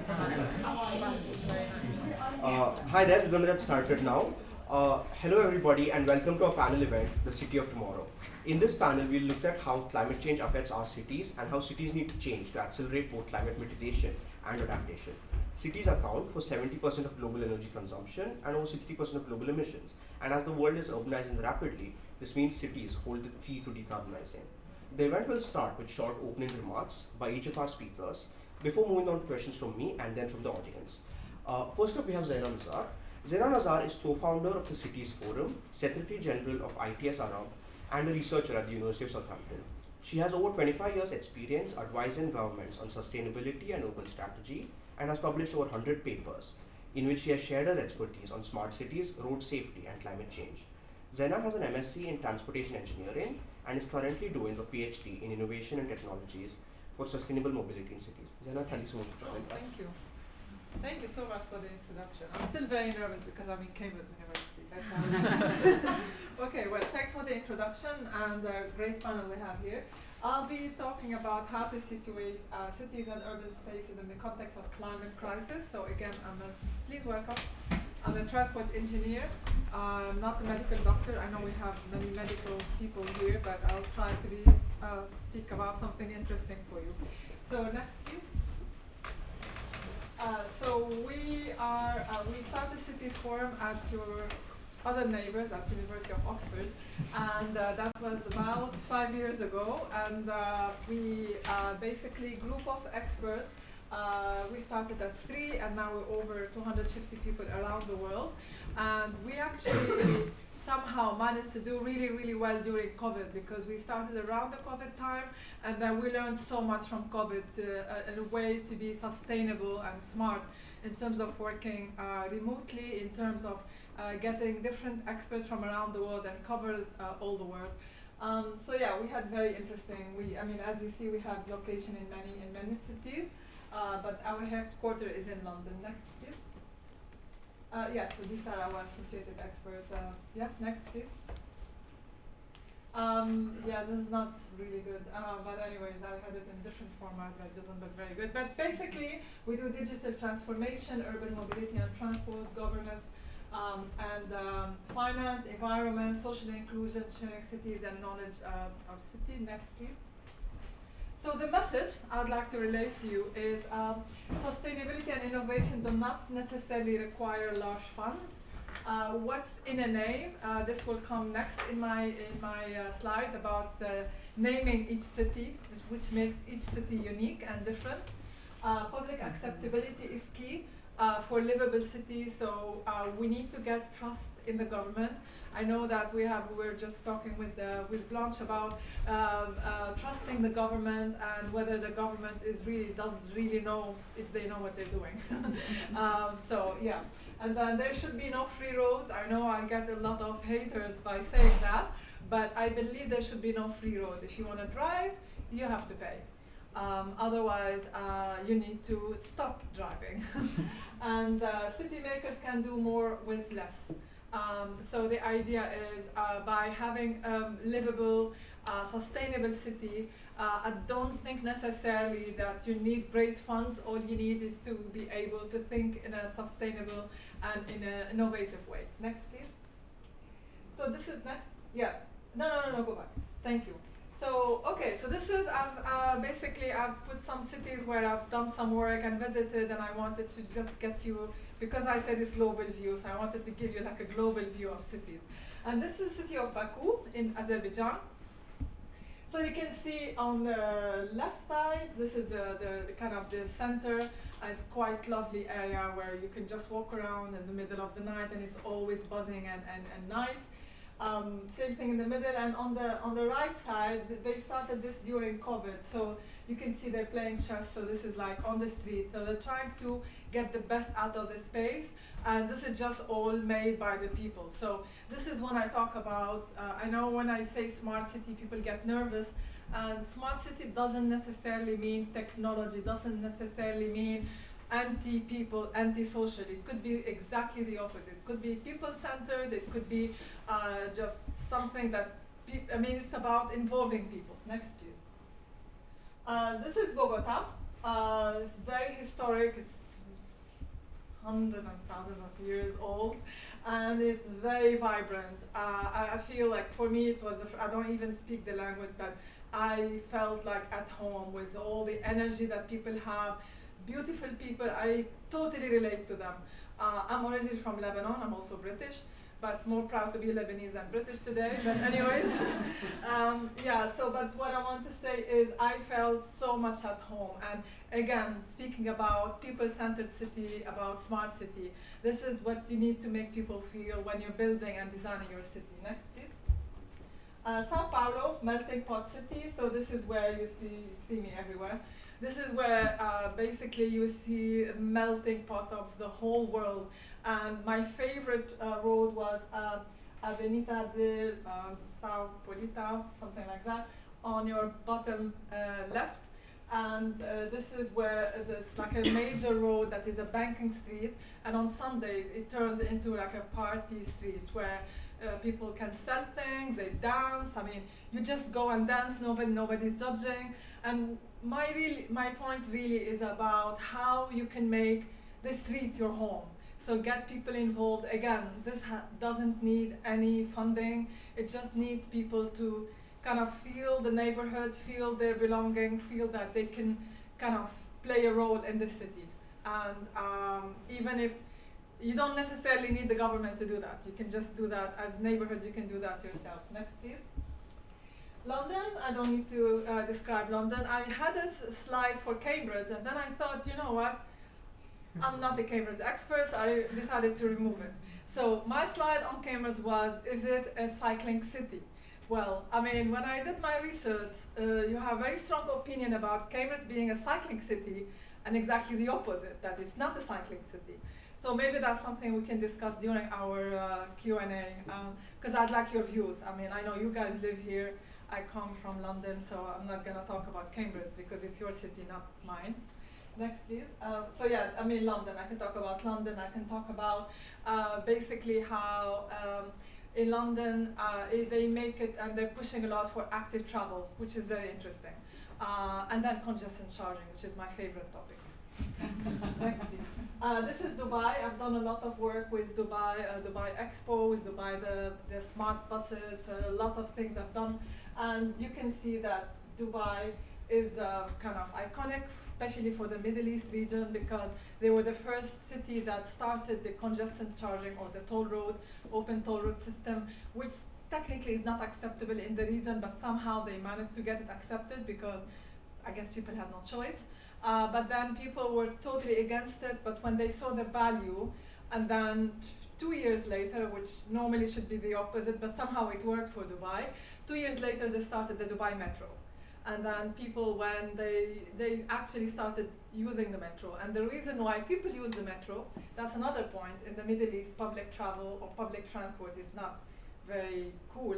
Hi there, we're going to get started now. Hello everybody and welcome to our panel event, The City of Tomorrow. In this panel, we'll look at how climate change affects our cities and how cities need to change to accelerate both climate mitigation and adaptation. Cities account for 70% of global energy consumption and over 60% of global emissions. And as the world is urbanizing rapidly, this means cities hold the key to decarbonizing. The event will start with short opening remarks by each of our speakers before moving on to questions from me and then from the audience. First up, we have Zeina Nazer. Zeina Nazer is co-founder of the Cities Forum, Secretary General of ITS Arab, and a researcher at the University of Southampton. She has over 25 years' experience advising governments on sustainability and urban strategy and has published over 100 papers in which she has shared her expertise on smart cities, road safety, and climate change. Zeina has an MSc in transportation engineering and is currently doing a PhD in innovation and technologies for sustainable mobility in cities. Zeina, thank you so much for joining us. Thank you. Thank you so much for the introduction. I'm still very nervous because I'm in Cambridge University. Okay, well, thanks for the introduction and the great panel we have here. I'll be talking about how to situate cities and urban spaces in the context of climate crisis. So again, please welcome. I'm a transport engineer. I'm not a medical doctor. I know we have many medical people here, but I'll try to speak about something interesting for you. So next, please. So we started Cities Forum at your other neighbors at University of Oxford, and that was about 5 years ago. And we basically group of experts. We started at 3, and now we're over 250 people around the world. And we actually somehow managed to do really, really well during COVID because we started around the COVID time, and then we learned so much from COVID in a way to be sustainable and smart in terms of working remotely, in terms of getting different experts from around the world and cover all the world. So yeah, we had very interesting. As you see, we have location in many cities, but our headquarters is in London. Next, please. So these are our associated experts. Next, please. This is not really good. But anyways, I had it in a different format that doesn't look very good. But basically, we do digital transformation, urban mobility and transport, governance, and finance, environment, social inclusion, sharing cities and knowledge of city. Next, please. So the message I'd like to relate to you is sustainability and innovation do not necessarily require large funds. What's in a name? This will come next in my slides about naming each city, which makes each city unique and different. Public acceptability is key for livable cities, so we need to get trust in the government. I know that we're just talking with Blanche about trusting the government and whether the government does really know if they know what they're doing. And then there should be no free roads. I know I get a lot of haters by saying that, but I believe there should be no free road. If you want to drive, you have to pay. Otherwise, you need to stop driving. And city makers can do more with less. So the idea is by having livable, sustainable city, I don't think necessarily that you need great funds. All you need is to be able to think in a sustainable and in an innovative way. Next, please. So this is next. Yeah. No, go back. Thank you. So, okay, so this is, I've put some cities where I've done some work and visited, and I wanted to just get you, because I said it's global view, so I wanted to give you like a global view of cities. And this is the city of Baku in Azerbaijan. So you can see on the left side, this is the kind of the center. It's quite lovely area where you can just walk around in the middle of the night, and it's always buzzing and nice. Same thing in the middle, and on the right side, they started this during COVID. So you can see they're playing chess. So this is like on the street. So they're trying to get the best out of the space, and this is just all made by the people. So this is when I talk about. I know when I say smart city, people get nervous. And smart city doesn't necessarily mean technology. Doesn't necessarily mean anti-people, anti-social. It could be exactly the opposite. It could be people-centered. It could be just something that, it's about involving people. Next, please. This is Bogota. It's very historic. It's hundreds and thousands of years old, and it's very vibrant. I feel like for me it was, I don't even speak the language, but I felt like at home with all the energy that people have, beautiful people, I totally relate to them. I'm originally from Lebanon, I'm also British, but more proud to be Lebanese than British today, but anyways. But what I want to say is I felt so much at home. And again, speaking about people-centered city, about smart city, this is what you need to make people feel when you're building and designing your city. Next, please. Sao Paulo, melting pot city, so this is where you see me everywhere. This is where basically you see a melting pot of the whole world. And my favorite road was Avenida de Sao Polita, something like that, on your bottom left. And this is where there's like a major road that is a banking street. And on Sundays, it turns into like a party street where people can sell things, they dance. I mean, you just go and dance, nobody's judging. And my point really is about how you can make the street your home. So get people involved. Again, this doesn't need any funding. It just needs people to kind of feel the neighborhood, feel their belonging, feel that they can kind of play a role in the city. And even if you don't necessarily need the government to do that, you can just do that as neighborhoods, you can do that yourself. Next, please. London, I don't need to describe London. I had a slide for Cambridge, and then I thought, you know what? I'm not a Cambridge expert, so I decided to remove it. So my slide on Cambridge was, is it a cycling city? Well, I mean, when I did my research, you have a very strong opinion about Cambridge being a cycling city, and exactly the opposite, that it's not a cycling city. So maybe that's something we can discuss during our Q&A, because I'd like your views. I mean, I know you guys live here. I come from London, so I'm not going to talk about Cambridge because it's your city, not mine. Next, please. So yeah, I mean, London. I can talk about London. I can talk about basically how in London they make it, and they're pushing a lot for active travel, which is very interesting. And then congestion charging, which is my favorite topic. Next, please. This is Dubai. I've done a lot of work with Dubai, Dubai Expo, with Dubai, the smart buses, a lot of things I've done. And you can see that Dubai is kind of iconic, especially for the Middle East region, because they were the first city that started the congestion charging or the toll road, open toll road system, which technically is not acceptable in the region, but somehow they managed to get it accepted because I guess people had no choice. But then people were totally against it, but when they saw the value, and then 2 years later, which normally should be the opposite, but somehow it worked for Dubai, 2 years later they started the Dubai Metro. And then people, when they actually started using the metro. And the reason why people use the metro, that's another point. In the Middle East, public travel or public transport is not very cool.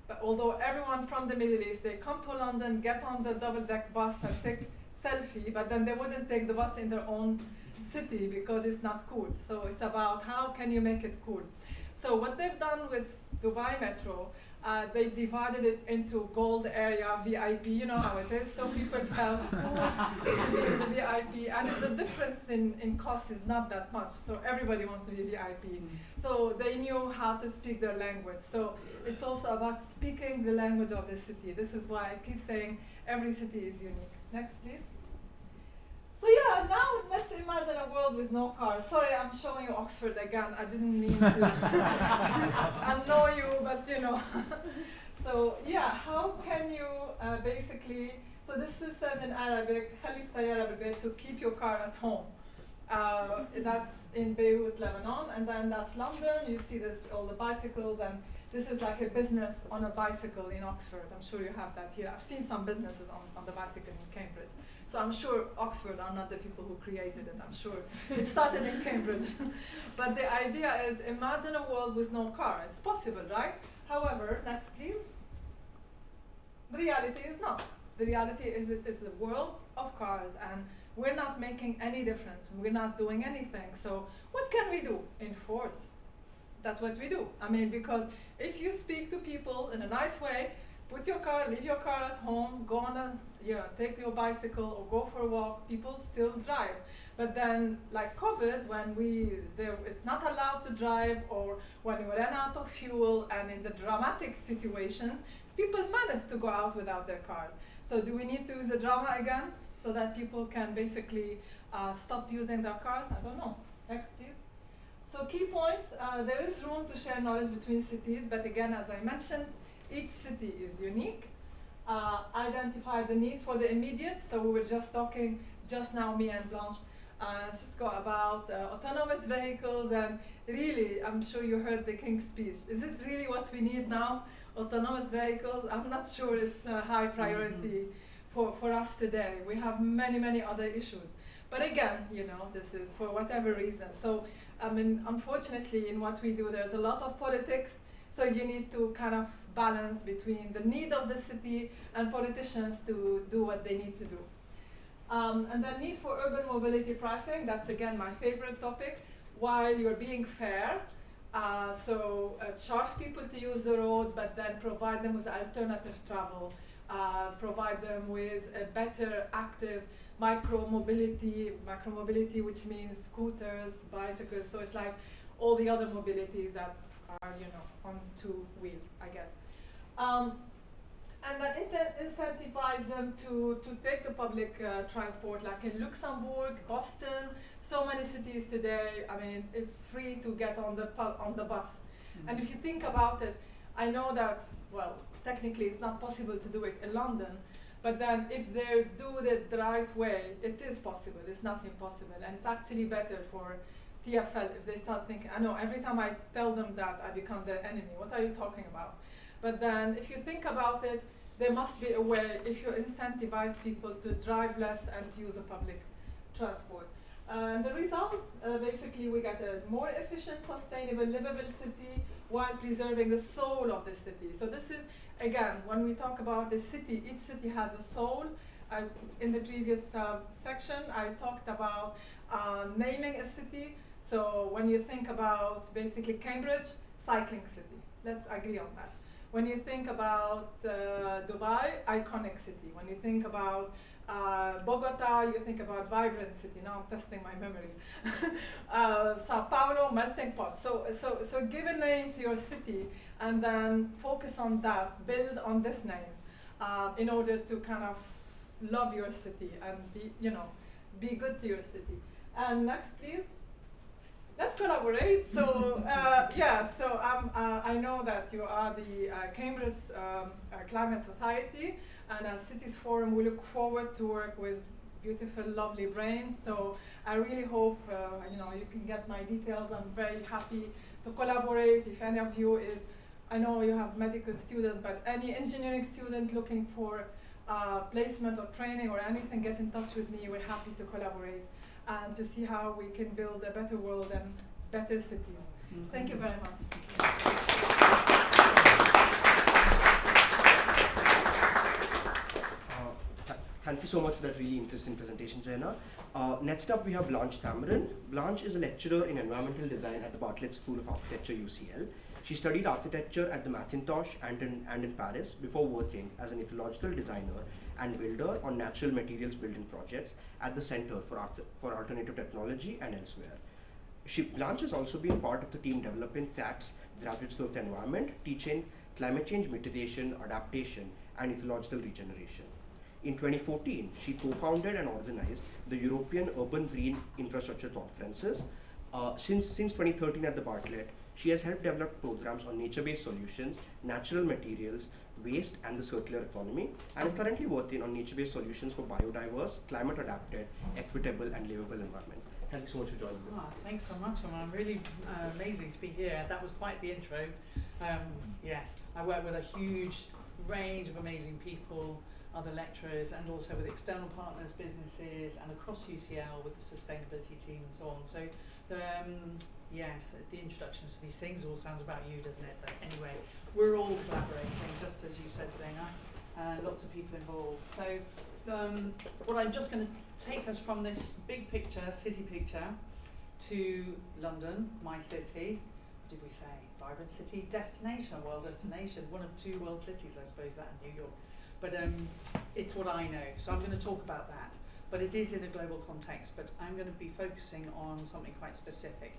But although everyone from the Middle East, they come to London, get on the double-deck bus and take selfie, but then they wouldn't take the bus in their own city because it's not cool. So it's about how can you make it cool. So what they've done with Dubai Metro, they've divided it into gold area, VIP, you know how it is. So people felt the VIP, and the difference in cost is not that much. So everybody wants to be VIP. So they knew how to speak their language. So it's also about speaking the language of the city. This is why I keep saying every city is unique. Next, please. So yeah, now let's imagine a world with no cars. Sorry, I'm showing you Oxford again. I didn't mean to annoy you, but you know. So yeah, how can you basically, so this is said in Arabic, خلي السيارة بالبيت, to keep your car at home. That's in Beirut, Lebanon, and then that's London. You see this, all the bicycles, and this is like a business on a bicycle in Oxford. I'm sure you have that here. I've seen some businesses on the bicycle in Cambridge. So I'm sure Oxford are not the people who created it. I'm sure it started in Cambridge. But the idea is, imagine a world with no car. It's possible, right? However, next please. The reality is not. The reality is it's a world of cars, and we're not making any difference. We're not doing anything. So what can we do? Enforce. That's what we do. I mean, because if you speak to people in a nice way, put your car, leave your car at home, go on take your bicycle or go for a walk, people still drive. But then, like COVID, when it's not allowed to drive, or when we ran out of fuel, and in the dramatic situation, people managed to go out without their cars. So do we need to use the drama again so that people can basically stop using their cars? I don't know. Next, please. So key points, there is room to share knowledge between cities, but again, as I mentioned, each city is unique. Identify the needs for the immediate. So we were just talking just now, me and Blanche, Cisco, about autonomous vehicles, and really, I'm sure you heard the King's speech. Is it really what we need now? Autonomous vehicles? I'm not sure it's a high priority for us today. We have many, many other issues. But again, this is for whatever reason. So, unfortunately, in what we do, there's a lot of politics. So you need to kind of balance between the need of the city and politicians to do what they need to do. And the need for urban mobility pricing, that's again my favorite topic, while you're being fair. Charge people to use the road, but then provide them with alternative travel, provide them with a better active micro-mobility, which means scooters, bicycles, so it's like all the other mobilities that are, on two wheels, I guess. And that incentivize them to take the public transport, like in Luxembourg, Boston, so many cities today. It's free to get on the bus. Mm-hmm. And if you think about it, I know that, well, technically it's not possible to do it in London, but then if they do it the right way, it is possible. It's not impossible, and it's actually better for TfL if they start thinking. I know every time I tell them that, I become their enemy. What are you talking about? But then if you think about it, there must be a way, if you incentivize people to drive less and to use the public transport. And the result, basically, we get a more efficient, sustainable, livable city while preserving the soul of the city. So this is, again, when we talk about the city, each city has a soul. In the previous section, I talked about naming a city. So when you think about basically Cambridge, cycling city. Let's agree on that. When you think about Dubai, iconic city. When you think about Bogota, you think about vibrant city. Now I'm testing my memory. Sao Paulo, melting pot. So give a name to your city and then focus on that, build on this name in order to kind of love your city and be good to your city. And next, please. Let's collaborate. So I know that you are the Cambridge Climate Society, and as Cities Forum, we look forward to work with beautiful, lovely brains. So I really hope you can get my details. I'm very happy to collaborate. If any of you is, I know you have medical students, but any engineering student looking for placement or training or anything, get in touch with me. We're happy to collaborate and to see how we can build a better world and better cities. Mm-hmm. Thank you very much. Thank you so much for that really interesting presentation, Zeina. Next up, we have Blanche Cameron. Blanche is a lecturer in environmental design at the Bartlett School of Architecture, UCL. She studied architecture at the Macintosh and in Paris before working as an ecological designer and builder on natural materials building projects at the Center for Alternative Technology and elsewhere. Blanche has also been part of the team developing THAT's Graduate School of the Environment, teaching climate change mitigation, adaptation, and ecological regeneration. In 2014, she co-founded and organized the European Urban Green Infrastructure Conferences. Since 2013 at the Bartlett, she has helped develop programs on nature-based solutions, natural materials, waste, and the circular economy, and is currently working on nature-based solutions for biodiverse, climate-adapted, equitable, and livable environments. Thank you so much for joining us. Thanks so much, and I'm really amazing to be here. That was quite the intro. Yes, I work with a huge range of amazing people, other lecturers, and also with external partners, businesses, and across UCL with the sustainability team and so on. So, yes, the introductions to these things all sounds about you, doesn't it? But anyway, we're all collaborating, just as you said, Zeina. Lots of people involved. So, what I'm just going to take us from this big picture, city picture, to London, my city. What did we say? Vibrant city, destination, world destination. One of two world cities, I suppose, that and New York. but it's what I know. So I'm going to talk about that. But it is in a global context, but I'm going to be focusing on something quite specific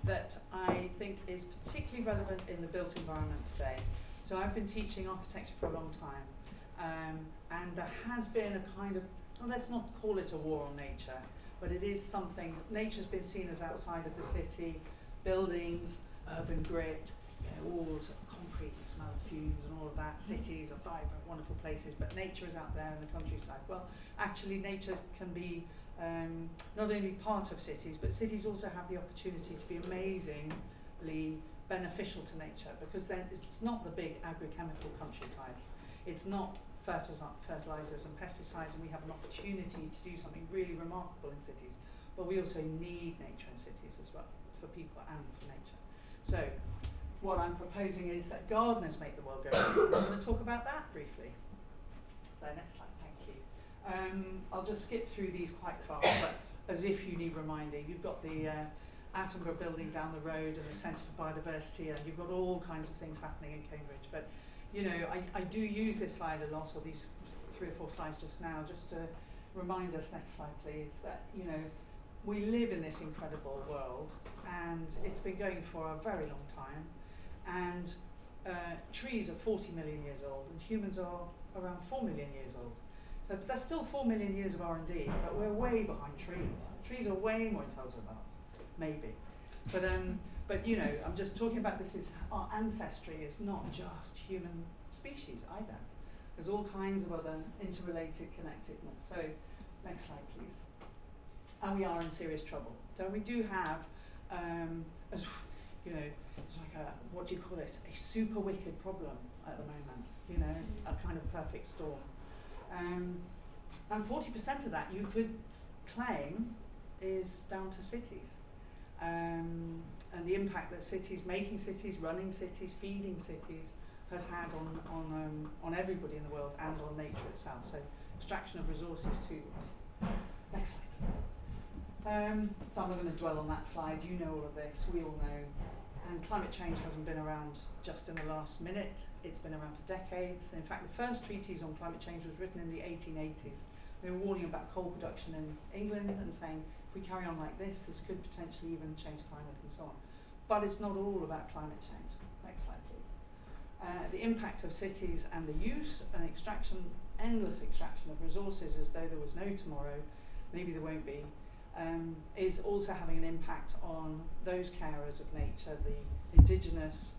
that I think is particularly relevant in the built environment today. So I've been teaching architecture for a long time, and there has been a kind of, well, let's not call it a war on nature, but it is something. Nature's been seen as outside of the city, buildings, urban grit, all sort of concrete, the smell of fumes and all of that. Cities are vibrant, wonderful places, but nature is out there in the countryside. Well, actually nature can be not only part of cities, but cities also have the opportunity to be amazingly beneficial to nature, because then it's not the big agrochemical countryside. It's not fertilizers and pesticides, and we have an opportunity to do something really remarkable in cities. But we also need nature in cities as well, for people and for nature. So what I'm proposing is that gardeners make the world go round. I'm going to talk about that briefly. So next slide, thank you. I'll just skip through these quite fast, but as if you need reminding. You've got the Attenborough building down the road and the Centre for Biodiversity, and you've got all kinds of things happening in Cambridge. But you know, I do use this slide a lot, or these 3 or 4 slides just now, just to remind us, next slide please, that you know, we live in this incredible world, and it's been going for a very long time, and trees are 40 million years old, and humans are around 4 million years old. So there's still 4 million years of R&D, but we're way behind trees. Trees are way more intelligent than us, maybe. But you know, I'm just talking about this is our ancestry is not just human species either. There's all kinds of other interrelated connectedness. So next slide please. And we are in serious trouble. So we do have, as you know, it's like a, what do you call it, a super wicked problem at the moment, you know, a kind of perfect storm. And 40% of that you could claim is down to cities. And the impact that cities, making cities, running cities, feeding cities has had on everybody in the world and on nature itself. So extraction of resources too. Next slide please. So I'm not going to dwell on that slide, you know all of this, we all know. And climate change hasn't been around just in the last minute, it's been around for decades. In fact, the first treaties on climate change was written in the 1880s. They were warning about coal production in England and saying, if we carry on like this could potentially even change climate and so on. But it's not all about climate change. Next slide, please. The impact of cities and the use and extraction, endless extraction of resources as though there was no tomorrow, maybe there won't be, is also having an impact on those carers of nature, the indigenous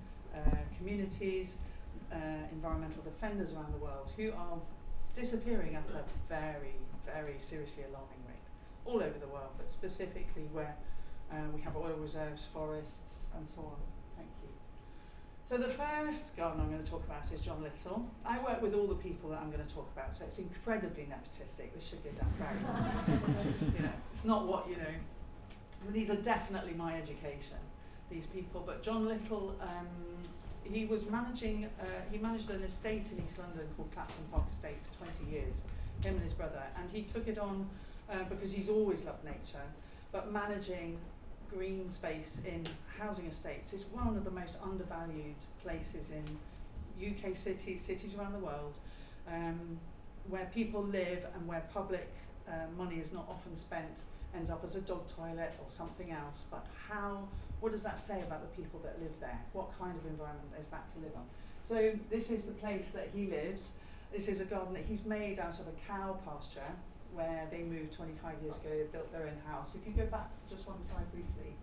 communities, environmental defenders around the world, who are disappearing at a very, very seriously alarming rate, all over the world, but specifically where we have oil reserves, forests, and so on. Thank you. So the first gardener I'm going to talk about is John Little. I work with all the people that I'm going to talk about, so it's incredibly nepotistic. This should go down very well. You know, it's not what, you know, these are definitely my education, these people. But John Little, he was managing, he managed an estate in East London called Clapton Park Estate for 20 years, him and his brother, and he took it on because he's always loved nature, but managing green space in housing estates is one of the most undervalued places in UK cities around the world, where people live and where public money is not often spent, ends up as a dog toilet or something else. But what does that say about the people that live there? What kind of environment is that to live on? So this is the place that he lives. This is a garden that he's made out of a cow pasture, where they moved 25 years ago, they built their own house. If you go back just one slide briefly,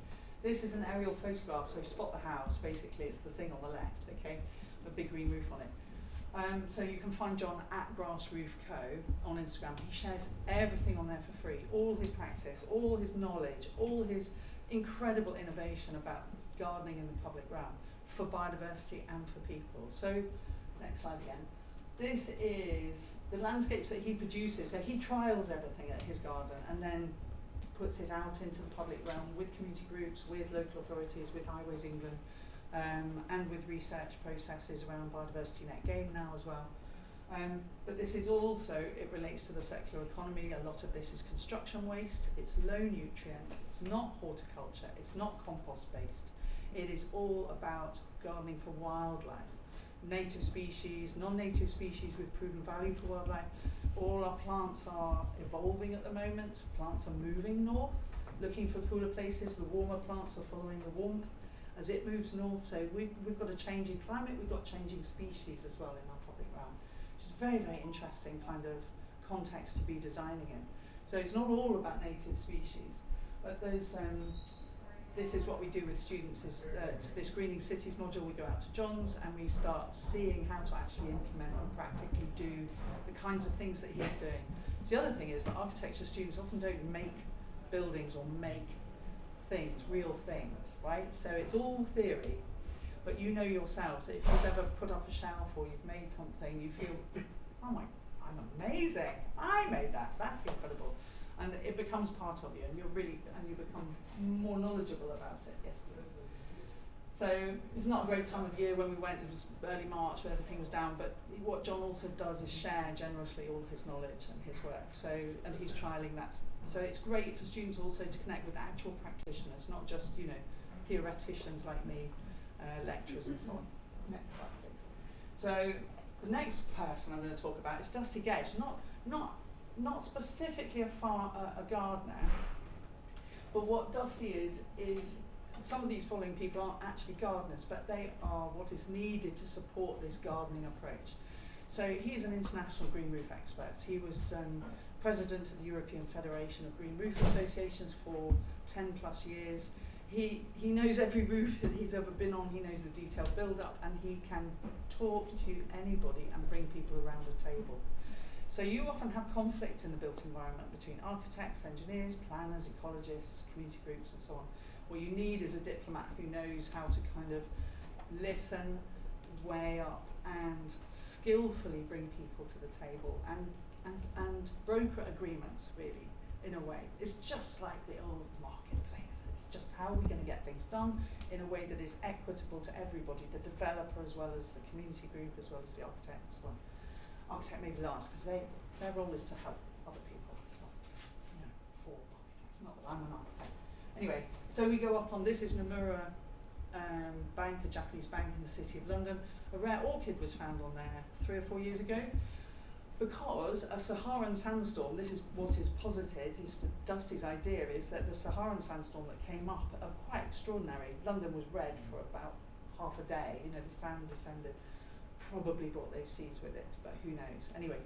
this is an aerial photograph, so spot the house, basically it's the thing on the left, okay, a big green roof on it. So you can find John at Grass Roof Co on Instagram. He shares everything on there for free, all his practice, all his knowledge, all his incredible innovation about gardening in the public realm for biodiversity and for people. So next slide again. This is the landscapes that he produces. So he trials everything at his garden and then puts it out into the public realm with community groups, with local authorities, with Highways England, and with research processes around biodiversity net gain now as well. But this is also, it relates to the circular economy. A lot of this is construction waste. It's low nutrient. It's not horticulture. It's not compost based. It is all about gardening for wildlife. native species, non-native species with proven value for wildlife. All our plants are evolving at the moment. Plants are moving north, looking for cooler places. The warmer plants are following the warmth as it moves north. So we've got a changing climate, we've got changing species as well in our public realm, which is a very, very interesting kind of context to be designing in. So it's not all about native species, but there's this is what we do with students is this Greening Cities module. We go out to John's and we start seeing how to actually implement and practically do the kinds of things that he's doing. So the other thing is that architecture students often don't make buildings or make things, real things, right? So it's all theory, but you know yourselves that if you've ever put up a shelf or you've made something, you feel, oh my, I'm amazing, I made that, that's incredible. And it becomes part of you, and you become more knowledgeable about it. Yes, please. So it's not a great time of year when we went. It was early March, where everything was down. But what John also does is share generously all his knowledge and his work. So and he's trialing that. So it's great for students also to connect with actual practitioners, not just theoreticians like me, lecturers and so on. Next slide, please. So the next person I'm going to talk about is Dusty Gage. Not specifically a gardener, but what Dusty is some of these following people aren't actually gardeners, but they are what is needed to support this gardening approach. So he's an international green roof expert. He was president of the European Federation of Green Roof Associations for 10 plus years. He knows every roof that he's ever been on. He knows the detailed build-up, and he can talk to anybody and bring people around a table. So you often have conflict in the built environment between architects, engineers, planners, ecologists, community groups and so on. What you need is a diplomat who knows how to kind of listen, weigh up and skillfully bring people to the table and broker agreements, really, in a way. It's just like the old marketplace. It's just how are we going to get things done in a way that is equitable to everybody, the developer as well as the community group as well as the architect as well. Architect maybe last, because their role is to help other people. It's not, for architects. Not that I'm an architect. Anyway, so we go up on, this is Nomura Bank, a Japanese bank in the city of London. A rare orchid was found on there 3 or 4 years ago because a Saharan sandstorm, this is what is posited, is Dusty's idea, is that the Saharan sandstorm that came up are quite extraordinary. London was red for about half a day, the sand descended. Probably brought those seeds with it, but who knows. Anyway,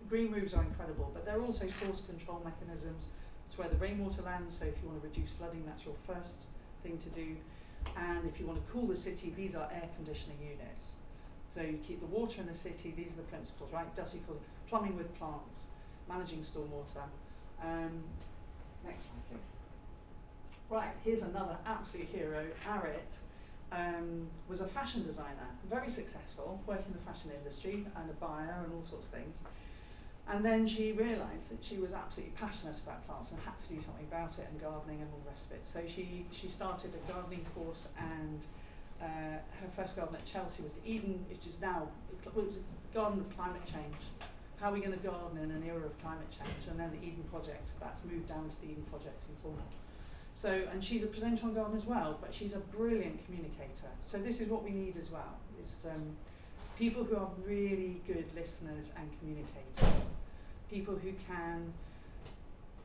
green roofs are incredible, but they're also source control mechanisms. It's where the rainwater lands, so if you want to reduce flooding, that's your first thing to do. And if you want to cool the city, these are air conditioning units. So you keep the water in the city, these are the principles, right? Dusty calls it plumbing with plants, managing stormwater. Next slide, please. Right, here's another absolute hero, Arit. Was a fashion designer, very successful, working in the fashion industry and a buyer and all sorts of things. And then she realised that she was absolutely passionate about plants and had to do something about it, and gardening and all the rest of it. So she started a gardening course, and her first garden at Chelsea was the Eden, which is now, it was a garden of climate change. How are we going to garden in an era of climate change? And then the Eden Project, that's moved down to the Eden Project in Cornwall. So, and she's a presenter on garden as well, but she's a brilliant communicator. So this is what we need as well, is people who are really good listeners and communicators. People who can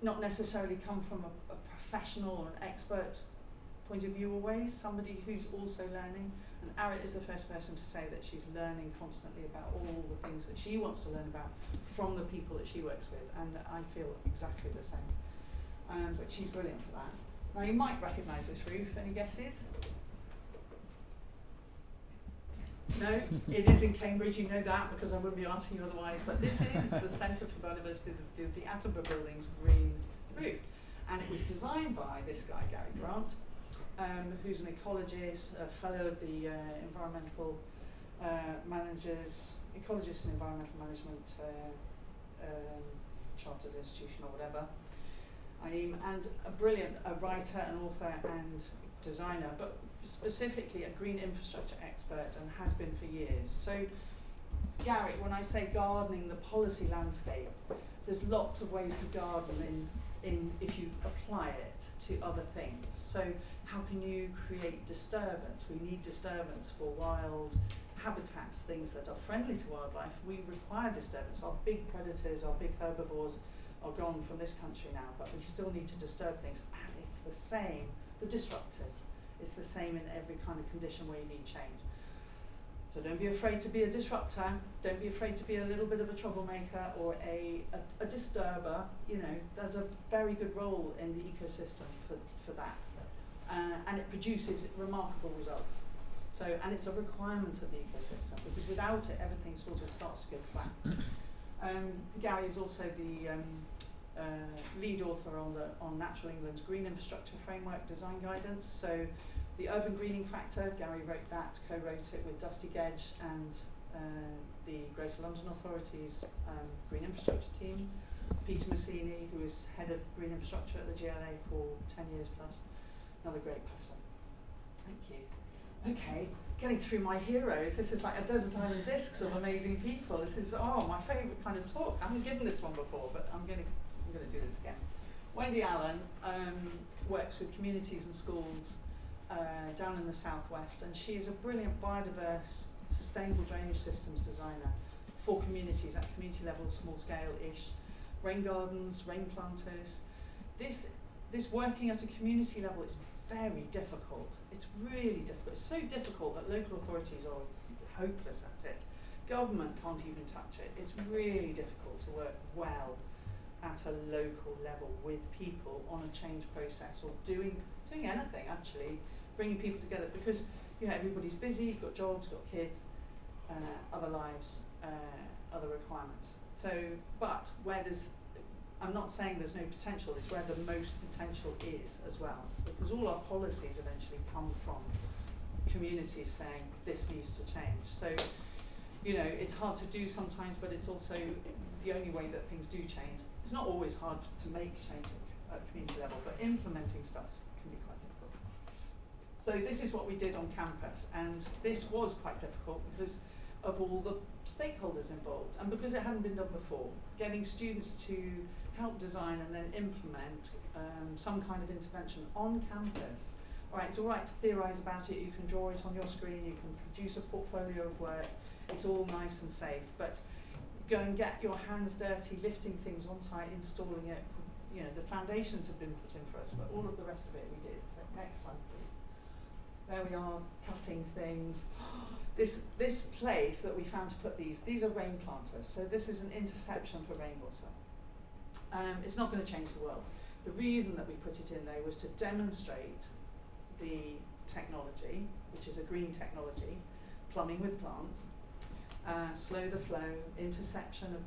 not necessarily come from a professional or an expert point of view always, somebody who's also learning. And Arit is the first person to say that she's learning constantly about all the things that she wants to learn about from the people that she works with, and I feel exactly the same. But she's brilliant for that. Now you might recognise this roof. Any guesses? No, it is in Cambridge. You know that because I wouldn't be asking you otherwise. But this is the Centre for Biodiversity, the Attenborough Building's green roof, and it was designed by this guy Gary Grant, who's an ecologist, a fellow of the environmental ecologist and environmental management chartered institution or whatever. And a brilliant writer and author and designer, but specifically a green infrastructure expert, and has been for years. So Gary, when I say gardening the policy landscape, there's lots of ways to garden if you apply it to other things. So how can you create disturbance? We need disturbance for wild habitats, things that are friendly to wildlife. We require disturbance. Our big predators, our big herbivores are gone from this country now, but we still need to disturb things. And it's the same, the disruptors, it's the same in every kind of condition where you need change. So don't be afraid to be a disruptor, don't be afraid to be a little bit of a troublemaker or a disturber. You know, there's a very good role in the ecosystem for that. And it produces remarkable results. So, and it's a requirement of the ecosystem, because without it, everything sort of starts to go flat. Gary is also the lead author on Natural England's Green Infrastructure Framework Design Guidance. So the Urban Greening Factor, Gary wrote that, co-wrote it with Dusty Gedge and the Greater London Authority's Green Infrastructure team. Peter Massini, who is head of Green Infrastructure at the GLA for 10 years plus, another great person. Thank you. Okay, getting through my heroes. This is like a desert island discs of amazing people. This is my favourite kind of talk. I haven't given this one before, but I'm going to do this again. Wendy Allen works with communities and schools down in the southwest, and she is a brilliant biodiverse, sustainable drainage systems designer for communities at community level, small scale-ish, rain gardens, rain planters. This working at a community level is very difficult. It's really difficult. It's so difficult that local authorities are hopeless at it. Government can't even touch it. It's really difficult to work well at a local level with people on a change process, or doing anything actually, bringing people together, because everybody's busy, you've got jobs, got kids, other lives, other requirements. So, but where I'm not saying there's no potential, it's where the most potential is as well, because all our policies eventually come from communities saying this needs to change. So, it's hard to do sometimes, but it's also the only way that things do change. It's not always hard to make change at community level, but implementing stuff can be quite difficult. So this is what we did on campus, and this was quite difficult because of all the stakeholders involved, and because it hadn't been done before, getting students to help design and then implement some kind of intervention on campus. All right, it's all right to theorise about it, you can draw it on your screen, you can produce a portfolio of work, it's all nice and safe, but go and get your hands dirty, lifting things on site, installing it. The foundations have been put in for us, but all of the rest of it we did. So next slide, please. There we are, cutting things. This place that we found to put these are rain planters. So this is an interception for rainwater. It's not going to change the world. The reason that we put it in there was to demonstrate the technology, which is a green technology, plumbing with plants, slow the flow, interception of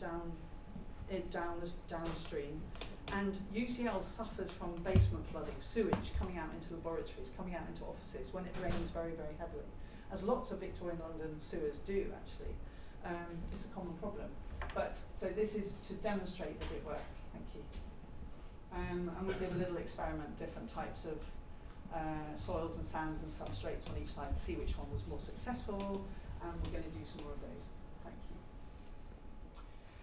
downstream, and UCL suffers from basement flooding, sewage coming out into laboratories, coming out into offices when it rains very, very heavily, as lots of Victorian London sewers do actually. It's a common problem. But so this is to demonstrate that it works. Thank you. And we did a little experiment, different types of soils and sands and substrates on each side, to see which one was more successful, and we're going to do some more of those. Thank you.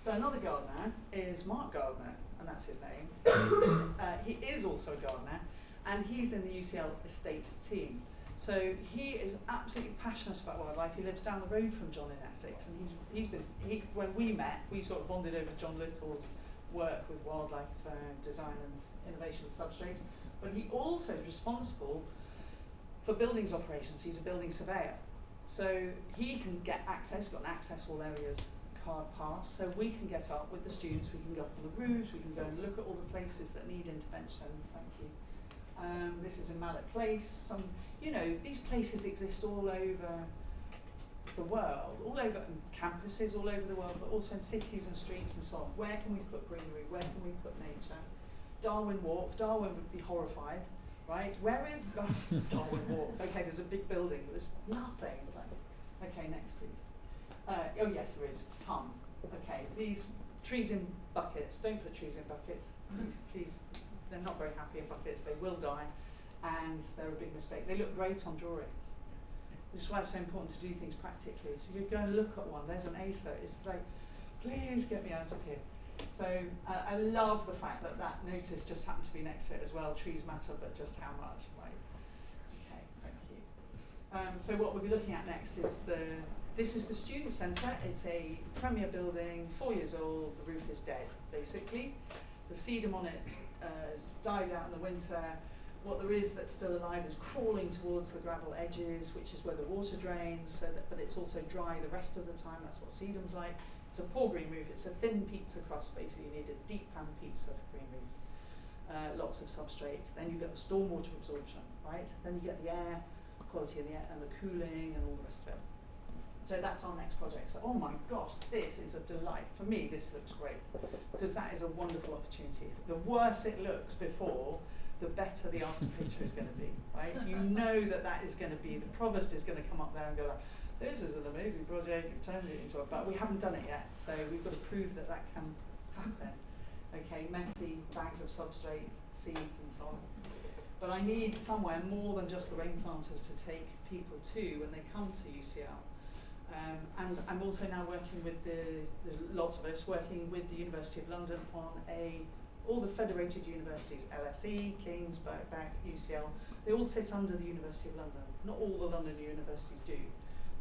So another gardener is Mark Gardner, and that's his name. He is also a gardener, and he's in the UCL Estates team. So he is absolutely passionate about wildlife. He lives down the road from John in Essex, and when we met, we sort of bonded over John Little's work with wildlife design and innovation substrates. But he also is responsible for buildings operations. He's a building surveyor. So he can get access, got an access all areas card pass, so we can get up with the students, we can go up on the roofs, we can go and look at all the places that need interventions. Thank you. This is in Mallet Place. These places exist all over the world, all over campuses all over the world, but also in cities and streets and so on. Where can we put greenery? Where can we put nature? Darwin Walk. Darwin would be horrified, right? Where is Darwin Walk? Okay, there's a big building, but there's nothing. Okay, next please. Oh yes, there is some. Okay, these trees in buckets. Don't put trees in buckets. Please. They're not very happy in buckets. They will die, and they're a big mistake. They look great on drawings. This is why it's so important to do things practically. So you go and look at one. There's an acer. It's like, please get me out of here. So I love the fact that that notice just happened to be next to it as well. Trees matter, but just how much, right? Okay, thank you. So what we'll be looking at next is this is the student centre. It's a premier building, 4 years old. The roof is dead, basically. The sedum on it has died out in the winter. What there is that's still alive is crawling towards the gravel edges, which is where the water drains, but it's also dry the rest of the time. That's what sedum's like. It's a poor green roof. It's a thin pizza crust, basically. You need a deep pan pizza for green roof. Lots of substrates. Then you get the stormwater absorption, right? Then you get the air quality in the air and the cooling and all the rest of it. So that's our next project. So, oh my gosh, this is a delight. For me, this looks great because that is a wonderful opportunity. The worse it looks before, the better the after picture is going to be, right? You know that is going to be, the provost is going to come up there and go like, this is an amazing project, you've turned it into a, but we haven't done it yet, so we've got to prove that can happen. Okay, messy bags of substrate, seeds and so on. But I need somewhere more than just the rain planters to take people to when they come to UCL. And I'm also now working with lots of us working with the University of London on all the federated universities, LSE, King's, Birkbeck, UCL, they all sit under the University of London. Not all the London universities do,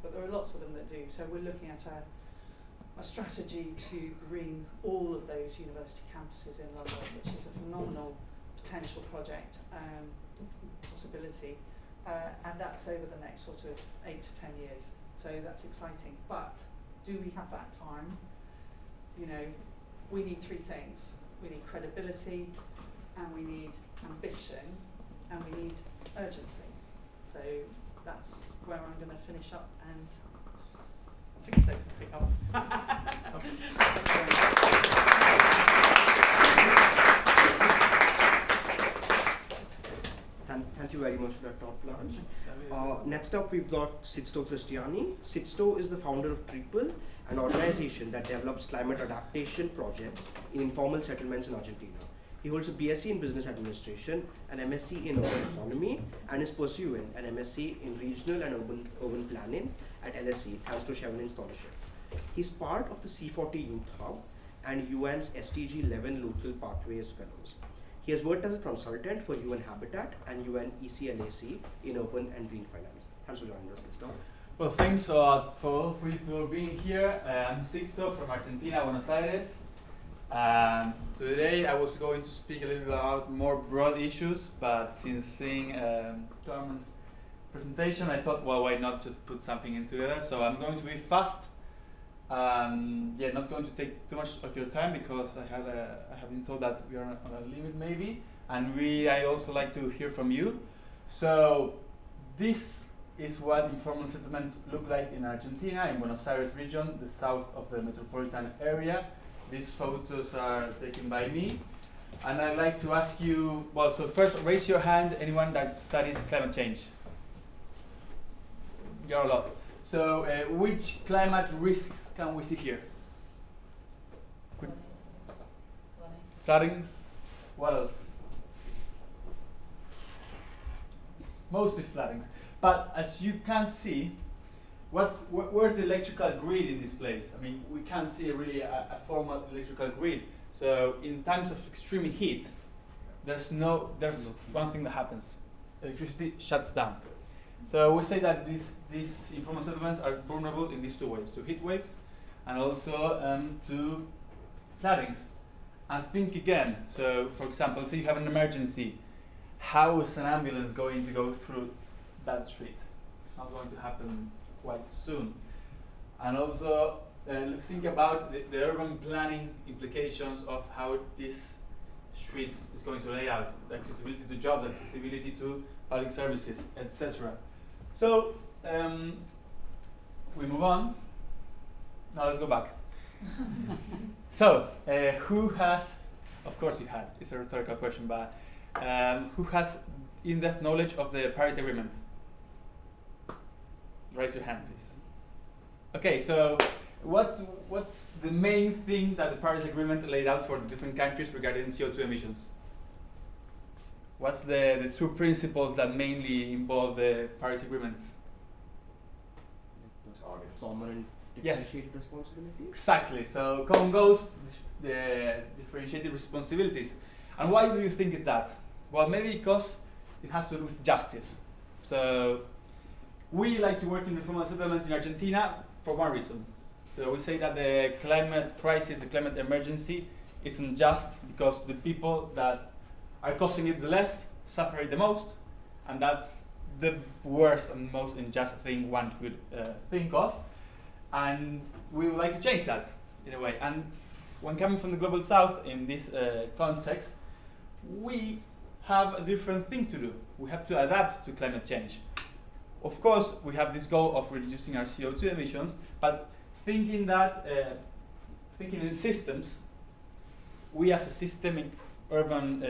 but there are lots of them that do. So we're looking at a strategy to green all of those university campuses in London, which is a phenomenal potential project, possibility, and that's over the next sort of 8 to 10 years. So that's exciting. But do we have that time? You know, we need 3 things. We need credibility, and we need ambition, and we need urgency. So that's where I'm going to finish up, and Sixto can pick up. Thank you very much for that talk, Blanche. Next up, we've got Sixto Cristiani. Sixto is the founder of Triple, an organization that develops climate adaptation projects in informal settlements in Argentina. He holds a BSc in Business Administration, an MSc in Urban Economy, and is pursuing an MSc in Regional and Urban Planning at LSE, thanks to Chevening Scholarship. He's part of the C40 Youth Hub and UN's SDG 11 Local Pathways Fellows. He has worked as a consultant for UN Habitat and UN ECLAC in urban and green finance. Thanks for joining us, Sixto. Well, thanks for being here. I'm Sixto from Argentina, Buenos Aires. Today I was going to speak a little bit about more broad issues, but since seeing Carmen's presentation, I thought, well, why not just put something in together? So I'm going to be fast. Not going to take too much of your time because I have been told that we are on a limit maybe, and I also like to hear from you. So this is what informal settlements look like in Argentina, in Buenos Aires region, the south of the metropolitan area. These photos are taken by me, and I'd like to ask you, well, so first raise your hand, anyone that studies climate change. You're a lot. So which climate risks can we see here? Floodings. What else? Mostly floodings. But as you can't see, where's the electrical grid in this place? I mean, we can't see really a formal electrical grid. So in times of extreme heat, there's one thing that happens. Electricity shuts down. So we say that these informal settlements are vulnerable in these 2 ways, to heat waves and also to floodings. And think again, so for example, say you have an emergency, how is an ambulance going to go through that street? It's not going to happen quite soon. And also, let's think about the urban planning implications of how this streets is going to lay out, the accessibility to jobs, accessibility to public services, etc. So, we move on. Now let's go back. So, who has, of course you had, it's a rhetorical question, but who has in-depth knowledge of the Paris Agreement? Raise your hand, please. Okay, so what's the main thing that the Paris Agreement laid out for the different countries regarding CO2 emissions? What's the 2 principles that mainly involve the Paris Agreements? Yes. differentiated responsibilities? Exactly. So common goals, the differentiated responsibilities. And why do you think is that? Well, maybe because it has to do with justice. So we like to work in informal settlements in Argentina for one reason. So we say that the climate crisis, the climate emergency, isn't just because the people that are causing it the less suffer it the most, and that's the worst and most unjust thing one could think of. And we would like to change that in a way. And when coming from the global south in this context, we have a different thing to do. We have to adapt to climate change. Of course, we have this goal of reducing our CO2 emissions, but thinking in systems, we as a systemic urban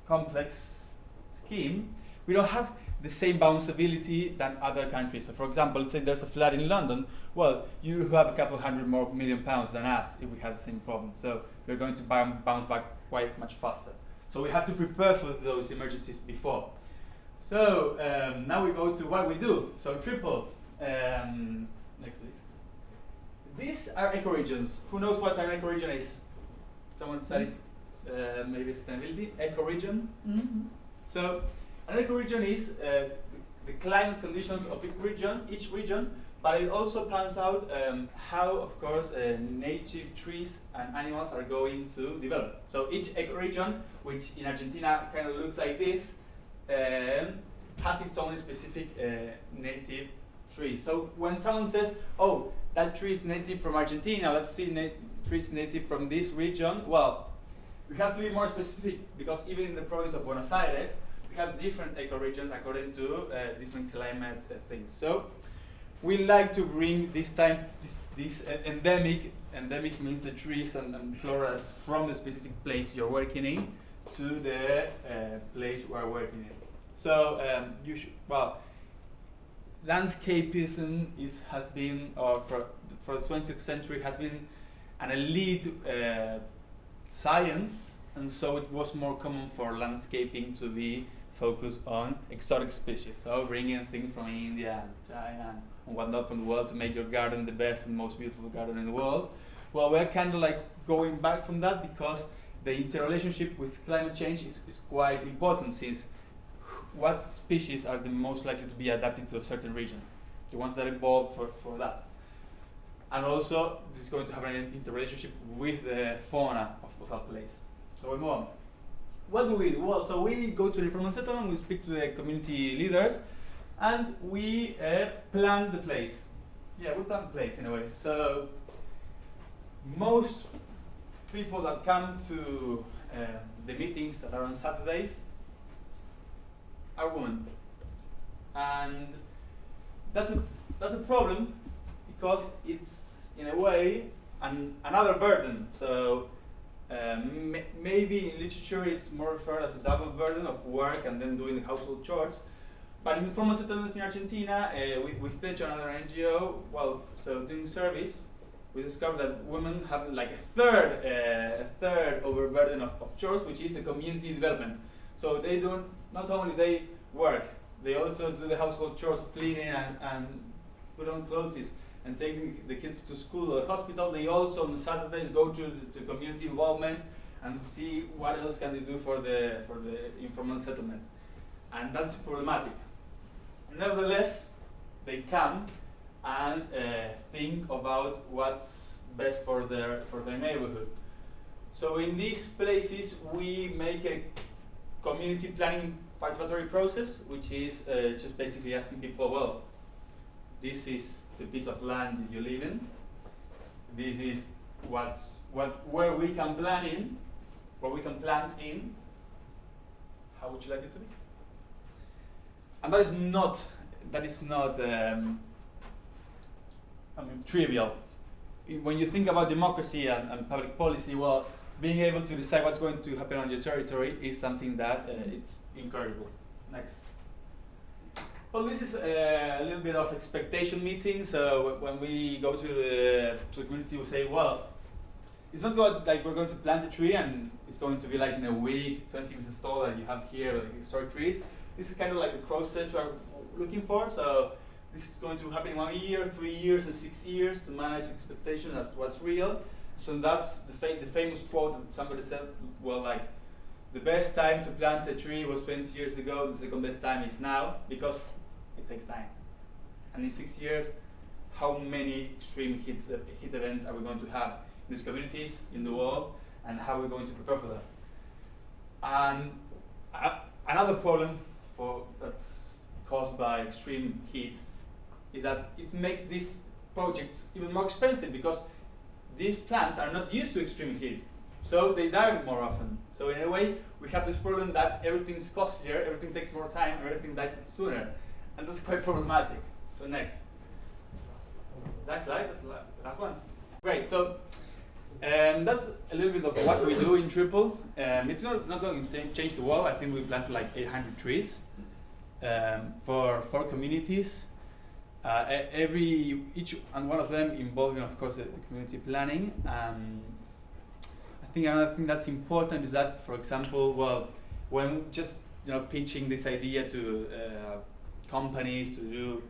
complex scheme, we don't have the same bounceability than other countries. So for example, let's say there's a flood in London, well, you have a couple hundred more million pounds than us if we had the same problem. So we're going to bounce back quite much faster. So we have to prepare for those emergencies before. So now we go to what we do. So triple. Next please. These are ecoregions. Who knows what an ecoregion is? Someone studies maybe sustainability. Ecoregion. Mm-hmm. So an ecoregion is the climate conditions of each region, but it also plans out how, of course, native trees and animals are going to develop. So each ecoregion, which in Argentina kind of looks like this, has its own specific native tree. So when someone says, oh, that tree is native from Argentina, let's see tree is native from this region, well, we have to be more specific because even in the province of Buenos Aires, we have different ecoregions according to different climate things. So we like to bring this endemic means the trees and flora from the specific place you're working in to the place we're working in. So landscapism has been, or for the 20th century, has been an elite science, and so it was more common for landscaping to be focused on exotic species. So bringing things from India and China and whatnot from the world to make your garden the best and most beautiful garden in the world. Well, we're kind of like going back from that because the interrelationship with climate change is quite important, since what species are the most likely to be adapted to a certain region? The ones that evolved for that. And also, this is going to have an interrelationship with the fauna of that place. So we move on. What do we do? Well, so we go to the informal settlement, we speak to the community leaders, and we plan the place. Yeah, we plan the place in a way. So most people that come to the meetings that are on Saturdays are women, and that's a problem because it's in a way another burden. So maybe in literature it's more referred as a double burden of work and then doing the household chores. But in informal settlements in Argentina, with Techo, another NGO, well, so doing service, we discovered that women have like a third overburden of chores, which is the community development. So they don't, not only they work, they also do the household chores of cleaning and put on clothes and taking the kids to school or hospital. They also on the Saturdays go to community involvement and see what else can they do for the informal settlement. And that's problematic. Nevertheless, they come and think about what's best for their neighborhood. So in these places, we make a community planning participatory process, which is just basically asking people, well, this is the piece of land you live in. This is where we can plan in, where we can plant in. How would you like it to be? And that is not trivial. When you think about democracy and public policy, well, being able to decide what's going to happen on your territory is something that it's incredible. Next. Well, this is a little bit of expectation meeting. So when we go to the community, we say, well, it's not like we're going to plant a tree and it's going to be like in a week, 20 meters tall that you have here, like historic trees. This is kind of like the process we're looking for. So this is going to happen in 1 year, 3 years, and 6 years to manage expectations as to what's real. So that's the famous quote that somebody said, well, like, the best time to plant a tree was 20 years ago, the second best time is now, because it takes time. And in 6 years, how many extreme heat events are we going to have in these communities, in the world, and how are we going to prepare for that? And another problem that's caused by extreme heat is that it makes these projects even more expensive, because these plants are not used to extreme heat, so they die more often. So in a way, we have this problem that everything's costlier, everything takes more time, everything dies sooner, and that's quite problematic. So next slide, that's the last one. Great, so that's a little bit of what we do in Triple. It's not going to change the world. I think we planted like 800 trees for 4 communities. Each and one of them involving, of course, the community planning. I think another thing that's important is that, for example, well, when just pitching this idea to companies to do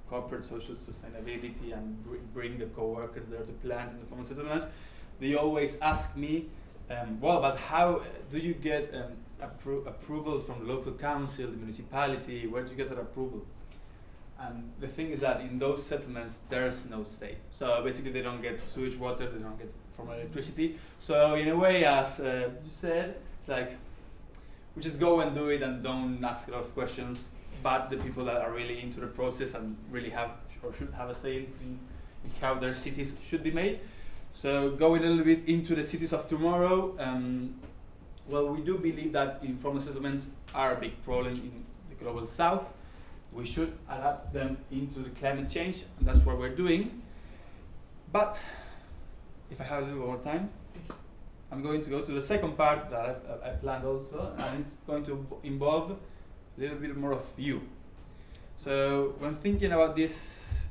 corporate social sustainability and bring the co-workers there to plant in the formal settlements, they always ask me, well, but how do you get approval from the local council, the municipality? Where do you get that approval? And the thing is that in those settlements, there's no state. So basically, they don't get sewage water, they don't get formal electricity. So in a way, as you said, it's like we just go and do it and don't ask a lot of questions. But the people that are really into the process and really have or should have a say in how their cities should be made. So going a little bit into the cities of tomorrow, well, we do believe that informal settlements are a big problem in the global south. We should adapt them into the climate change, and that's what we're doing. But if I have a little more time, I'm going to go to the second part that I planned also, and it's going to involve a little bit more of you. So when thinking about this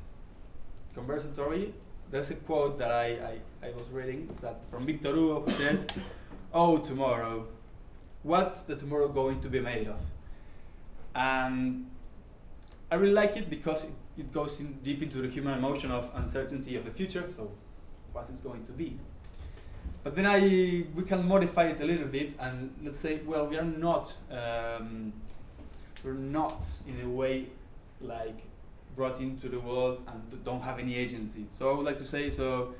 conversatory, there's a quote that I was reading. It's that from Victor Hugo, who says, "Oh, tomorrow, what's the tomorrow going to be made of?" And I really like it because it goes deep into the human emotion of uncertainty of the future. So, what it's going to be. But then we can modify it a little bit, and let's say, well, we're not in a way like brought into the world and don't have any agency. So I would like to say, so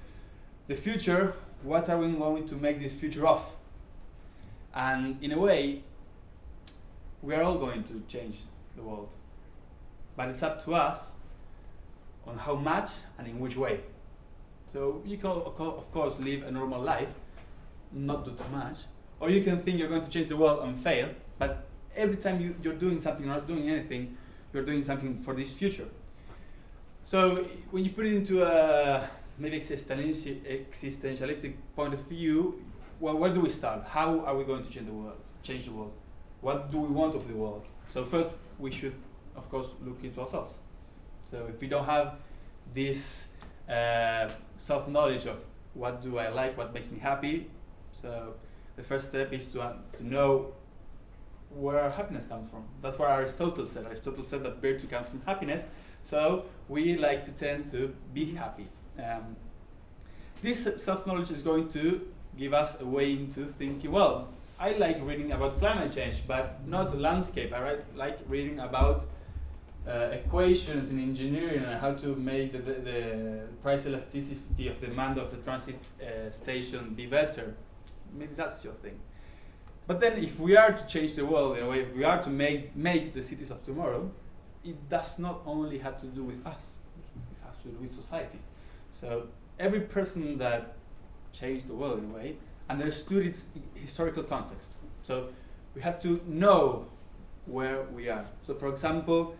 the future, what are we going to make this future of? And in a way, we are all going to change the world. But it's up to us on how much and in which way. So you can, of course, live a normal life, not do too much. Or you can think you're going to change the world and fail, but every time you're doing something or not doing anything, you're doing something for this future. So when you put it into a maybe existentialistic point of view, well, where do we start? How are we going to change the world? What do we want of the world? So first, we should, of course, look into ourselves. So if we don't have this self-knowledge of what do I like, what makes me happy, so the first step is to know where our happiness comes from. That's what Aristotle said. Aristotle said that virtue comes from happiness, so we like to tend to be happy. This self-knowledge is going to give us a way into thinking, well, I like reading about climate change, but not the landscape. I like reading about equations in engineering and how to make the price elasticity of demand of the transit station be better. Maybe that's your thing. But then if we are to change the world in a way, if we are to make the cities of tomorrow, it does not only have to do with us, it has to do with society. So every person that changed the world in a way understood its historical context. So we have to know where we are. So for example,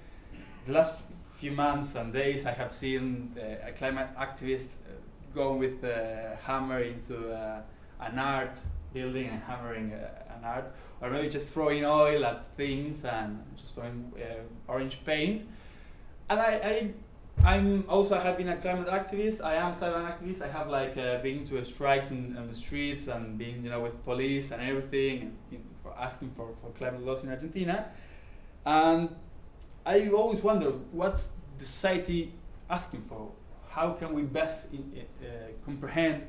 the last few months and days I have seen a climate activist going with a hammer into an art building and hammering an art, or maybe just throwing oil at things and just throwing orange paint. And I'm also have been a climate activist. I am a climate activist. I have like been to strikes on the streets and being with police and everything, and for asking for climate laws in Argentina. And I always wonder what's the society asking for? How can we best comprehend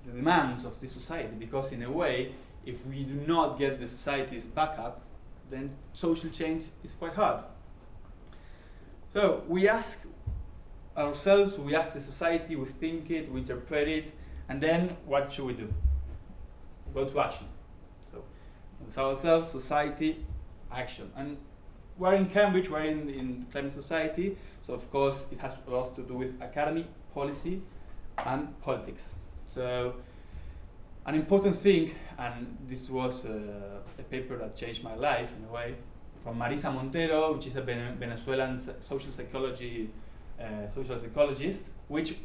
the demands of this society? Because in a way, if we do not get the society's backup, then social change is quite hard. So we ask ourselves, we ask the society, we think it, we interpret it, and then what should we do? Go to action. So it's ourselves, society, action. And we're in Cambridge, we're in climate society, so of course it has a lot to do with academy, policy, and politics. So an important thing, and this was a paper that changed my life in a way, from Marisa Montero, which is a Venezuelan social psychologist, which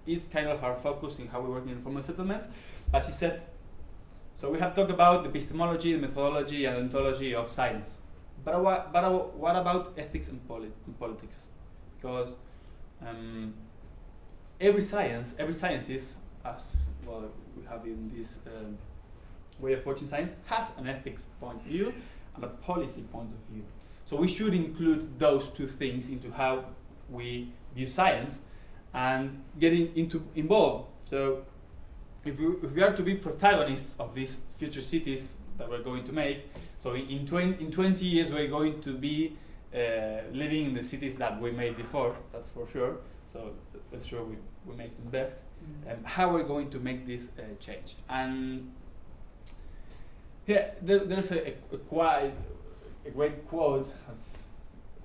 is kind of our focus in how we work in informal settlements. But she said, so we have talked about the epistemology, the methodology, and ontology of science. But what about ethics and politics? Because every scientist, as well we have in this way of watching science, has an ethics point of view and a policy point of view. So we should include those two things into how we view science and getting involved. So if we are to be protagonists of these future cities that we're going to make, so in 20 years we're going to be living in the cities that we made before, that's for sure. So let's sure we make them best. How we're going to make this change. And yeah, there's a great quote, that's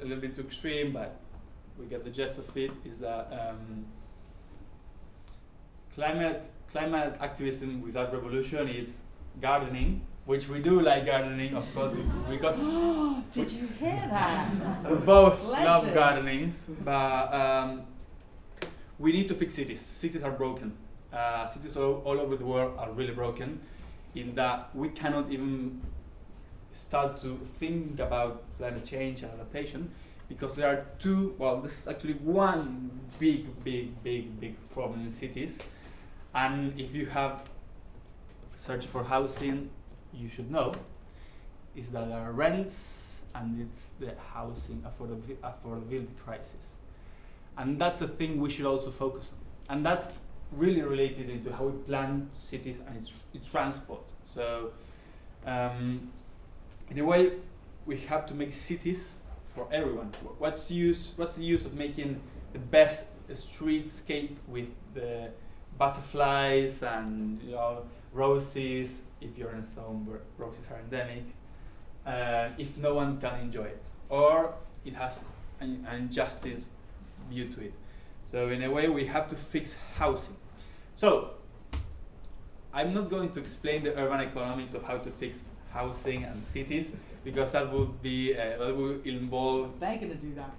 a little bit too extreme, but we get the gist of it, is that climate activism without revolution is gardening, which we do like gardening, of course, because Did you hear that? we both Sledging. love gardening, but we need to fix cities. Cities are broken. Cities all over the world are really broken, in that we cannot even start to think about climate change and adaptation, because there are this is actually one big problem in cities. And if you have searched for housing, you should know, is that there are rents and it's the housing affordability crisis. And that's the thing we should also focus on. And that's really related into how we plan cities and its transport. So in a way, we have to make cities for everyone. What's the use of making the best streetscape with the butterflies and roses, if you're in a zone where roses are endemic, if no one can enjoy it, or it has an injustice view to it. So in a way, we have to fix housing. So I'm not going to explain the urban economics of how to fix housing and cities, because that would be that would involve. They're going to do that.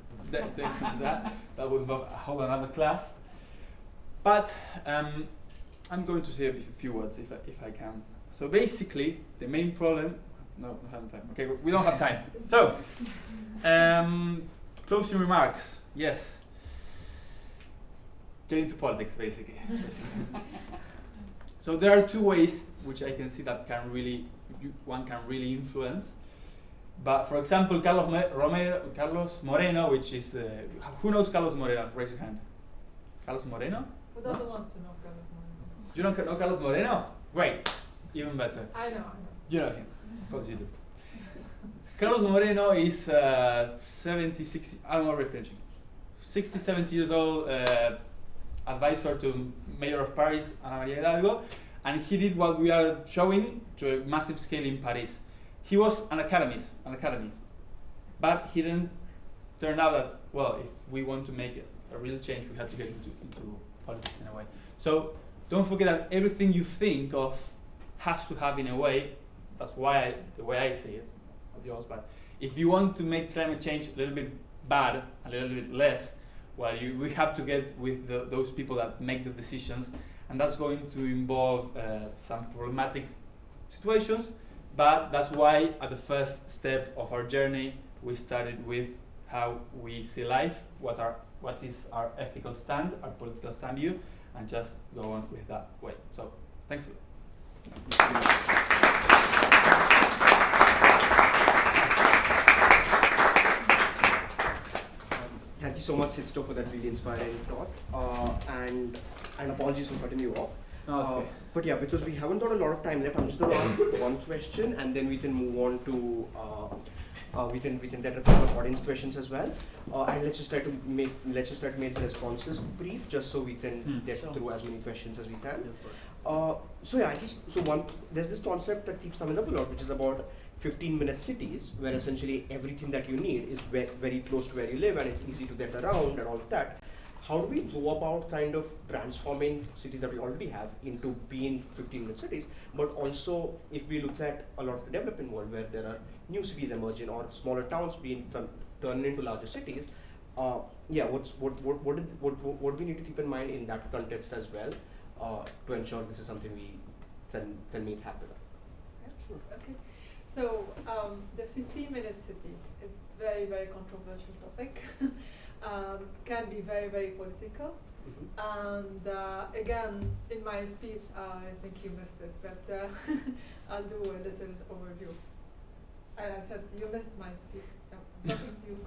That would involve a whole another class. But I'm going to say a few words if I can. So basically, the main problem. No, we don't have time. Okay, we don't have time. So, closing remarks. Yes. Get into politics, basically. So there are two ways which I can see that one can really influence. But for example, Carlos Moreno, which is who knows Carlos Moreno? Raise your hand. Carlos Moreno? Who doesn't want to know Carlos Moreno? You don't know Carlos Moreno? Great, even better. I know. You know him, of course you do. Carlos Moreno is 76. I'm already finishing. 60, 70 years old. Advisor to Mayor of Paris, Ana María Hidalgo, and he did what we are showing to a massive scale in Paris. He was an academist, but he didn't turn out that, well, if we want to make a real change, we have to get into politics in a way. So don't forget that everything you think of has to have in a way, that's why the way I see it, not yours, but if you want to make climate change a little bit bad, a little bit less, well, we have to get with those people that make the decisions, and that's going to involve some problematic situations, but that's why at the first step of our journey we started with how we see life, what is our ethical stand, our political stand view, and just go on with that way. So, thanks a lot. Thank you so so much, Sixto, for that really inspiring talk. And apologies for cutting you off. No, it's okay. But yeah, because we haven't got a lot of time left, I'm just going to ask one question, and then we can move on to we can get a couple of audience questions as well. And let's just try to make the responses brief, just so we can get Sure. through as many questions as we can. Yes, right. There's this concept that keeps coming up a lot, which is about 15-minute cities, where essentially everything that you need is very close to where you live, and it's easy to get around and all of that. How do we go about kind of transforming cities that we already have into being 15-minute cities? But also, if we look at a lot of the developing world, where there are new cities emerging or smaller towns being turned into larger cities, what we need to keep in mind in that context as well, to ensure this is something we can make happen. Okay. So the 15-minute city is very, very controversial topic. Can be very, very political. And again, in my speech, I think you missed it, but I'll do a little overview. I said you missed my speech. No, talking to you.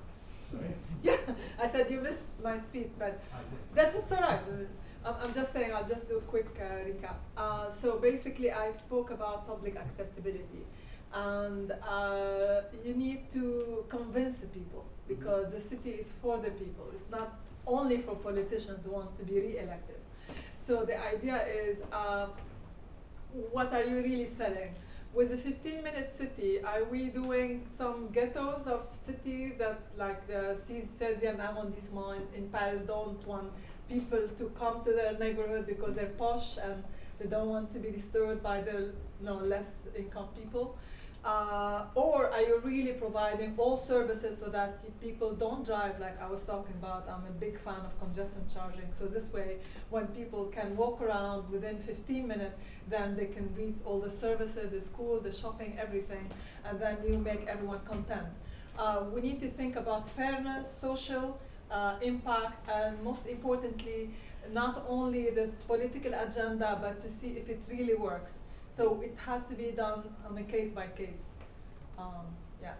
Sorry? Yeah, I said you missed my speech, but that's just alright. I'm just saying, I'll just do a quick recap. So basically, I spoke about public acceptability. And you need to convince the people, because the city is for the people. It's not only for politicians who want to be re-elected. So the idea is, what are you really selling? With the 15-minute city, are we doing some ghettos of cities that, like the 16e arrondissement in Paris, don't want people to come to their neighborhood because they're posh and they don't want to be disturbed by the less income people? Or are you really providing all services so that people don't drive, like I was talking about? I'm a big fan of congestion charging. So this way, when people can walk around within 15 minutes, then they can reach all the services, the school, the shopping, everything, and then you make everyone content. We need to think about fairness, social impact, and most importantly, not only the political agenda, but to see if it really works. So it has to be done on a case by case.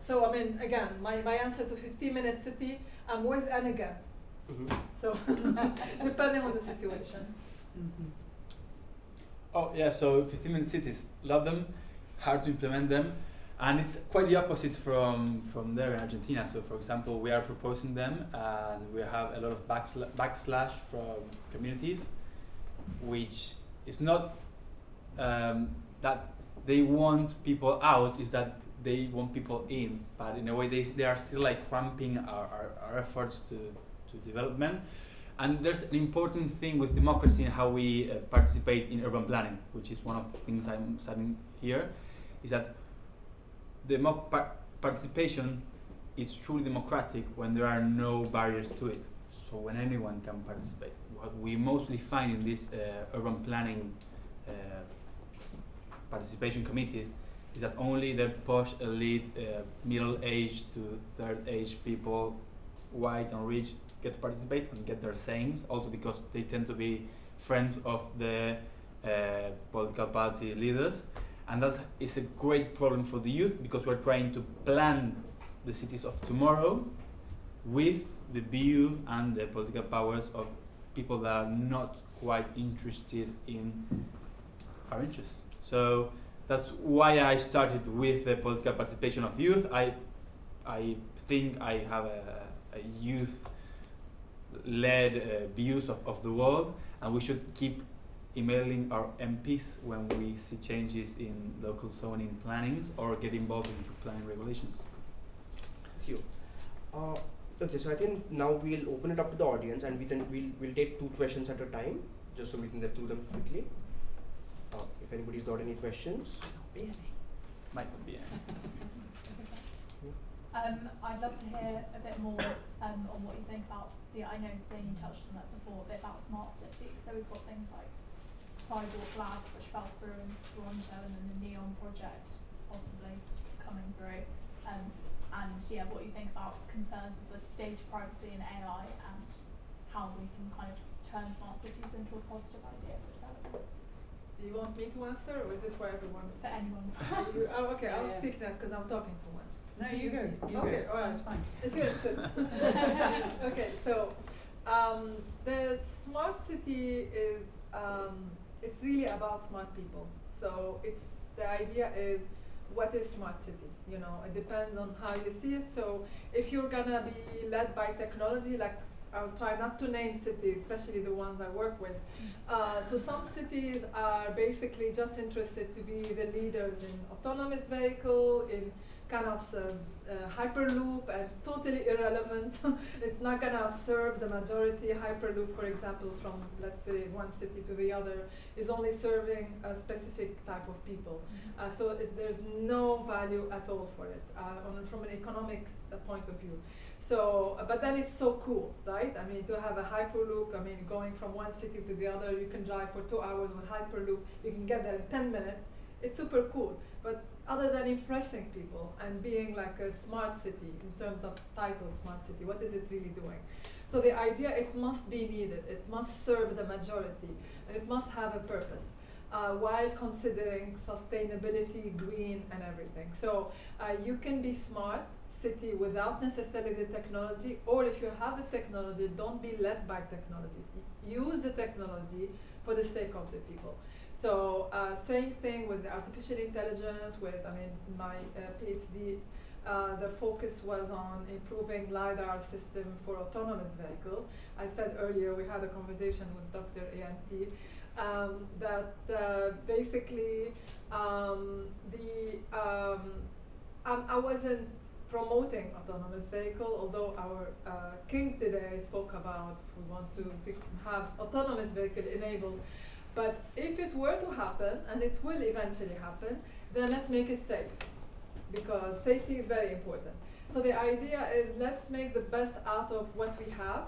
So I mean, again, my answer to 15-minute city, I'm with and against. So depending on the situation. Oh yeah, so 15-minute cities, love them, hard to implement them, and it's quite the opposite from there in Argentina. So for example, we are proposing them, and we have a lot of backslash from communities, which is not that they want people out, is that they want people in, but in a way they are still like cramping our efforts to development. And there's an important thing with democracy and how we participate in urban planning, which is one of the things I'm studying here, is that participation is truly democratic when there are no barriers to it. So when anyone can participate. What we mostly find in this urban planning participation committees is that only the posh elite, middle-aged to third-age people, white and rich, get to participate and get their sayings, also because they tend to be friends of the political party leaders. And that is a great problem for the youth, because we're trying to plan the cities of tomorrow with the view and the political powers of people that are not quite interested in our interests. So that's why I started with the political participation of youth. I think I have a youth-led views of the world, and we should keep emailing our MPs when we see changes in local zoning plannings or get involved into planning regulations. Thank you. Okay, so I think now we'll open it up to the audience, and we'll take 2 questions at a time, just so we can get through them quickly. If anybody's got any questions. Might not be any. I'd love to hear a bit more on what you think about I know Zeina, you touched on that before, a bit about smart cities. So we've got things like sidewalk labs, which fell through in Toronto, and then the Neon project possibly coming through. What you think about concerns with the data privacy and AI, and how we can kind of turn smart cities into a positive idea for development. Do you want me to answer, or is it for everyone? For anyone. Okay, Yeah, I'll yeah. speak now because I'm talking too much. No, you go. You Okay, go. all right. That's fine. If you insist. Okay, so The smart city is it's really about smart people. So the idea is, what is smart city? You know, it depends on how you see it. So if you're gonna be led by technology, like I'll try not to name cities, especially the ones I work with. So some cities are basically just interested to be the leaders in autonomous vehicle, in kind of hyperloop, and totally irrelevant. It's not gonna serve the majority. Hyperloop, for example, from let's say one city to the other, is only serving a specific type of people. So there's no value at all for it from an economic point of view. So, but then it's so cool, right? I mean, to have a hyperloop, I mean, going from one city to the other, you can drive for 2 hours with hyperloop, you can get there in 10 minutes. It's super cool. But other than impressing people and being like a smart city in terms of title, smart city, what is it really doing? So the idea, it must be needed, it must serve the majority, and it must have a purpose. While considering sustainability, green, and everything. So you can be smart city without necessarily the technology, or if you have the technology, don't be led by technology. Use the technology for the sake of the people. So same thing with the artificial intelligence. With, I mean, my PhD, the focus was on improving LiDAR system for autonomous vehicle. I said earlier, we had a conversation with Dr. A.N.T. That basically I wasn't promoting autonomous vehicle, although our king today spoke about we want to have autonomous vehicle enabled. But if it were to happen, and it will eventually happen, then let's make it safe, because safety is very important. So the idea is, let's make the best out of what we have,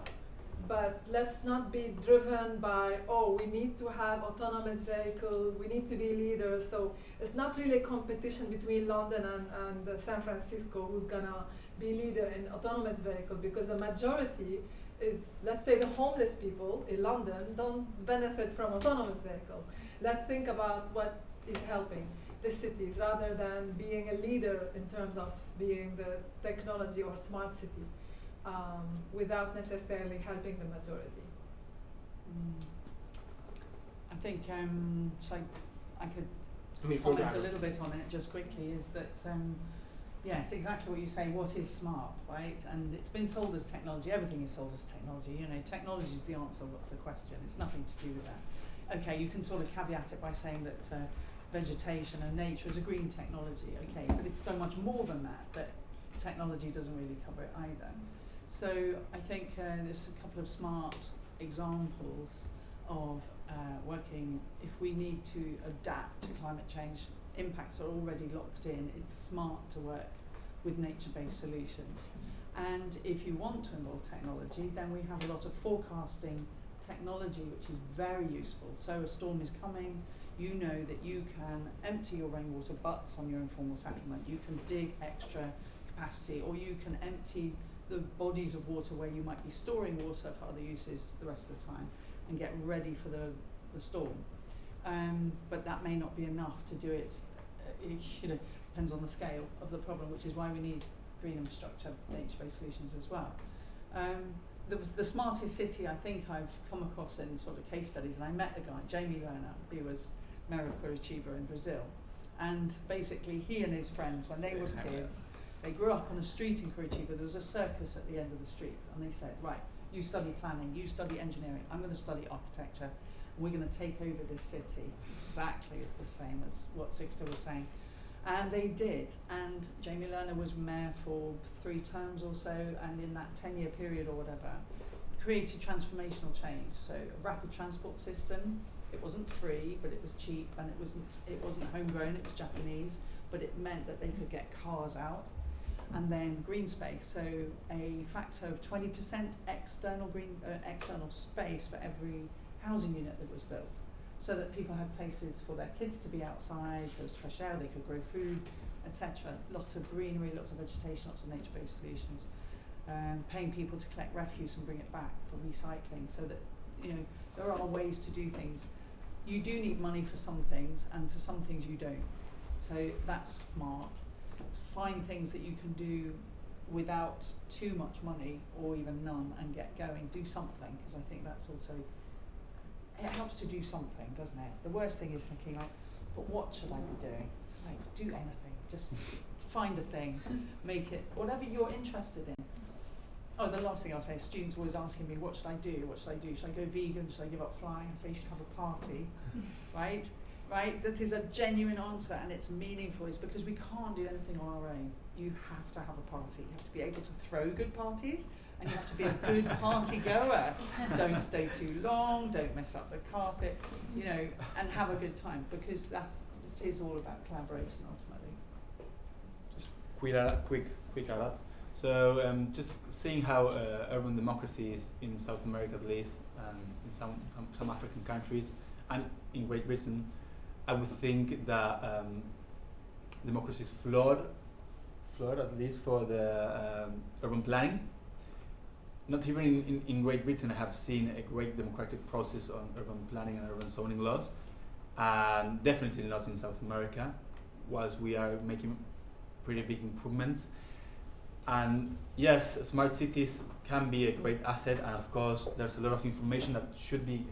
but let's not be driven by, oh, we need to have autonomous vehicle, we need to be leaders. So it's not really a competition between London and San Francisco who's gonna be leader in autonomous vehicle, because the majority is, let's say, the homeless people in London don't benefit from autonomous vehicle. Let's think about what is helping the cities rather than being a leader in terms of being the technology or smart city. Without necessarily helping the majority. I think so I could I mean, comment a little bit on it just quickly, is that yes, exactly what you say, what is smart, right? And it's been sold as technology, everything is sold as technology, you know, technology is the answer, what's the question? It's nothing to do with that. Okay, you can sort of caveat it by saying that vegetation and nature is a green technology, okay, but it's so much more than that technology doesn't really cover it either. So I think there's a couple of smart examples of working. If we need to adapt to climate change, impacts are already locked in. It's smart to work with nature-based solutions. And if you want to involve technology, then we have a lot of forecasting technology, which is very useful. So a storm is coming, you know that you can empty your rainwater butts on your informal settlement, you can dig extra capacity, or you can empty the bodies of water where you might be storing water for other uses the rest of the time, and get ready for the storm. But that may not be enough to do it. You know, depends on the scale of the problem, which is why we need green infrastructure, nature-based solutions as well. The smartest city I think I've come across in sort of case studies, and I met the guy, Jamie Lerner, who was mayor of Curitiba in Brazil, and basically he and his friends, when they were kids, they grew up on a street in Curitiba. There was a circus at the end of the street, and they said, right, you study planning, you study engineering, I'm going to study architecture, and we're going to take over this city. It's exactly the same as what Sixto was saying. And they did, and Jamie Lerner was mayor for 3 terms or so, and in that 10-year period or whatever, created transformational change. So a rapid transport system, it wasn't free, but it was cheap, and it wasn't homegrown, it was Japanese, but it meant that they could get cars out. And then green space, so a factor of 20% external space for every housing unit that was built, so that people had places for their kids to be outside, so there was fresh air, they could grow food, etc. Lots of greenery, lots of vegetation, lots of nature-based solutions. Paying people to collect refuse and bring it back for recycling, so that, you know, there are ways to do things. You do need money for some things, and for some things you don't. So that's smart. Find things that you can do without too much money or even none and get going, do something, because I think that's also, it helps to do something, doesn't it? The worst thing is thinking like, but what should I be doing? It's like, do anything, just find a thing, make it, whatever you're interested in. Oh, the last thing I'll say, students always asking me, what should I do? What should I do? Should I go vegan? Should I give up flying? I say you should have a party, right? Right? That is a genuine answer, and it's meaningful. It's because we can't do anything on our own. You have to have a party. You have to be able to throw good parties, and you have to be a good party goer. Don't stay too long. Don't mess up the carpet, you know, and have a good time, because this is all about collaboration ultimately. Quick add up. So just seeing how urban democracy is in South America at least, and in some African countries, and in Great Britain, I would think that democracy is flawed at least for the urban planning. Not even in Great Britain I have seen a great democratic process on urban planning and urban zoning laws, and definitely not in South America, whilst we are making pretty big improvements. And yes, smart cities can be a great asset, and of course there's a lot of information that should be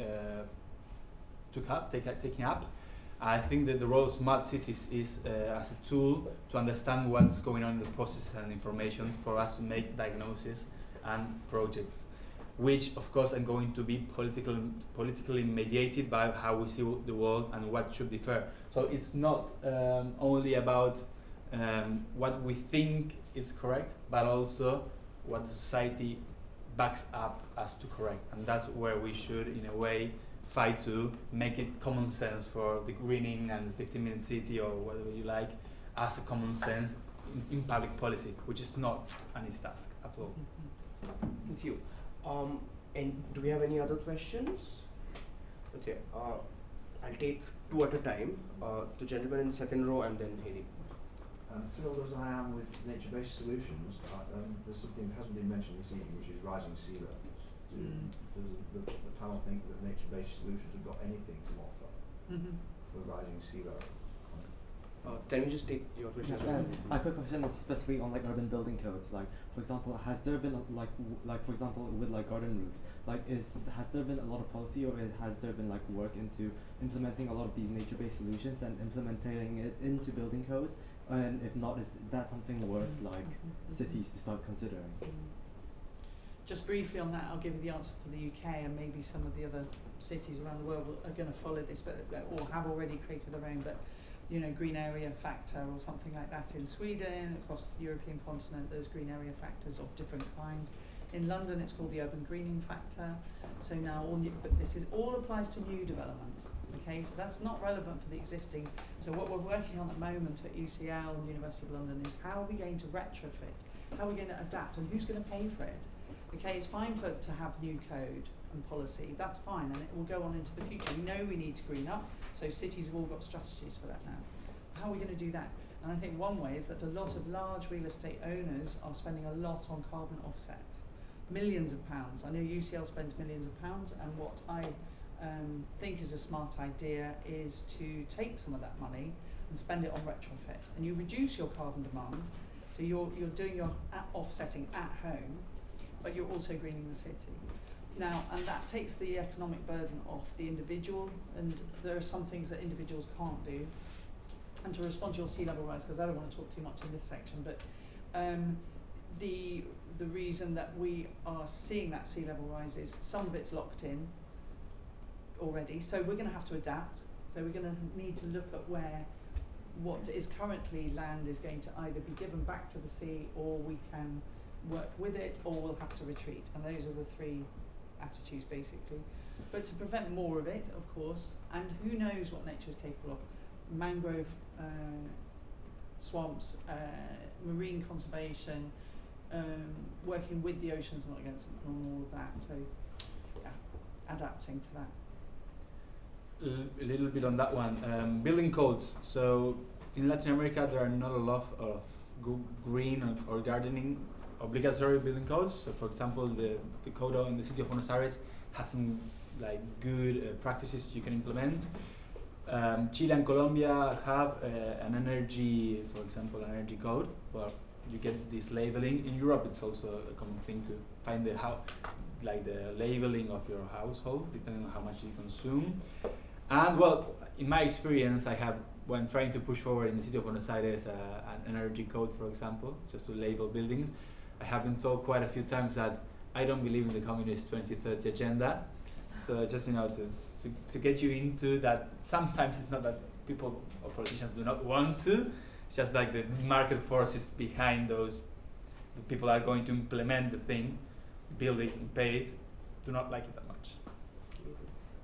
taken up. I think that the role of smart cities is as a tool to understand what's going on in the process and information for us to make diagnoses and projects, which of course are going to be politically mediated by how we see the world and what should be fair. So it's not only about what we think is correct, but also what society backs up as to correct, and that's where we should, in a way, fight to make it common sense for the greening and the 15-minute city or whatever you like, as a common sense in public policy, which is not an easy task at all. Thank you. And do we have any other questions? Okay, I'll take two at a time. The gentleman in the second row, and then Haley. Thrilled as I am with nature-based solutions, there's something that hasn't been mentioned this evening, which is rising sea levels. Does the panel think that nature-based solutions have got anything to offer for rising sea level? Can we just take your question? My quick question is specifically on like urban building codes. Like, for example, has there been like for example with like garden roofs, has there been a lot of policy, or has there been like work into implementing a lot of these nature-based solutions and implementing it into building codes? And if not, is that something worth like cities to start considering? Just briefly on that, I'll give you the answer for the UK, and maybe some of the other cities around the world are going to follow this, or have already created their own. But you know, green area factor or something like that in Sweden, across the European continent, there's green area factors of different kinds. In London, it's called the urban greening factor. So now, but this all applies to new development. Okay, so that's not relevant for the existing. So what we're working on at the moment at UCL and University of London is how are we going to retrofit? How are we going to adapt, and who's going to pay for it? Okay, it's fine to have new code and policy, that's fine, and it will go on into the future. We know we need to green up, so cities have all got strategies for that now. How are we going to do that? And I think one way is that a lot of large real estate owners are spending a lot on carbon offsets. Millions of pounds. I know UCL spends millions of pounds, and what I think is a smart idea is to take some of that money and spend it on retrofit, and you reduce your carbon demand, so you're doing your offsetting at home, but you're also greening the city. Now, and that takes the economic burden off the individual, and there are some things that individuals can't do. And to respond to your sea level rise, because I don't want to talk too much in this section, but the reason that we are seeing that sea level rise is some of it's locked in already, so we're going to have to adapt. So we're going to need to look at what is currently land is going to either be given back to the sea, or we can work with it, or we'll have to retreat. And those are the three attitudes basically. But to prevent more of it, of course, and who knows what nature is capable of, mangrove swamps, marine conservation, working with the oceans, not against them, and all of that. So yeah, adapting to that. A little bit on that one. Building codes. So in Latin America, there are not a lot of green or gardening obligatory building codes. So for example, the code in the city of Buenos Aires has some like good practices you can implement. Chile and Colombia have an energy, for example, an energy code. Well, you get this labeling. In Europe, it's also a common thing to find the labeling of your household, depending on how much you consume. And well, in my experience, I have, when trying to push forward in the city of Buenos Aires an energy code, for example, just to label buildings, I have been told quite a few times that I don't believe in the communist 2030 agenda. So just to get you into that, sometimes it's not that people or politicians do not want to, it's just like the market forces behind those, the people are going to implement the thing, build it and pay it, do not like it that much.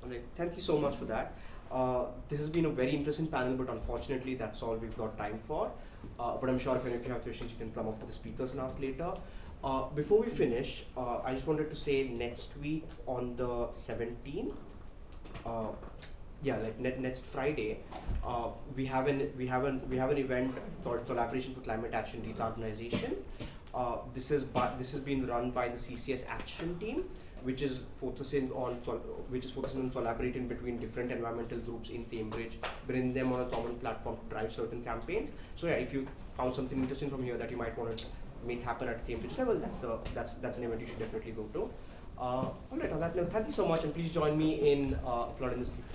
Alright, thank you so much for that. This has been a very interesting panel, but unfortunately that's all we've got time for. But I'm sure if any of you have questions, you can come up to the speakers and ask later. Before we finish, I just wanted to say next week on the 17th, next Friday, we have an event called Collaboration for Climate Action Decarbonization. This has been run by the CCS Action Team, which is focusing on collaborating between different environmental groups in Cambridge, bring them on a common platform to drive certain campaigns. So yeah, if you found something interesting from here that you might want to make happen at Cambridge level, that's an event you should definitely go to. Alright, on that note, thank you so much, and please join me in applauding the speakers.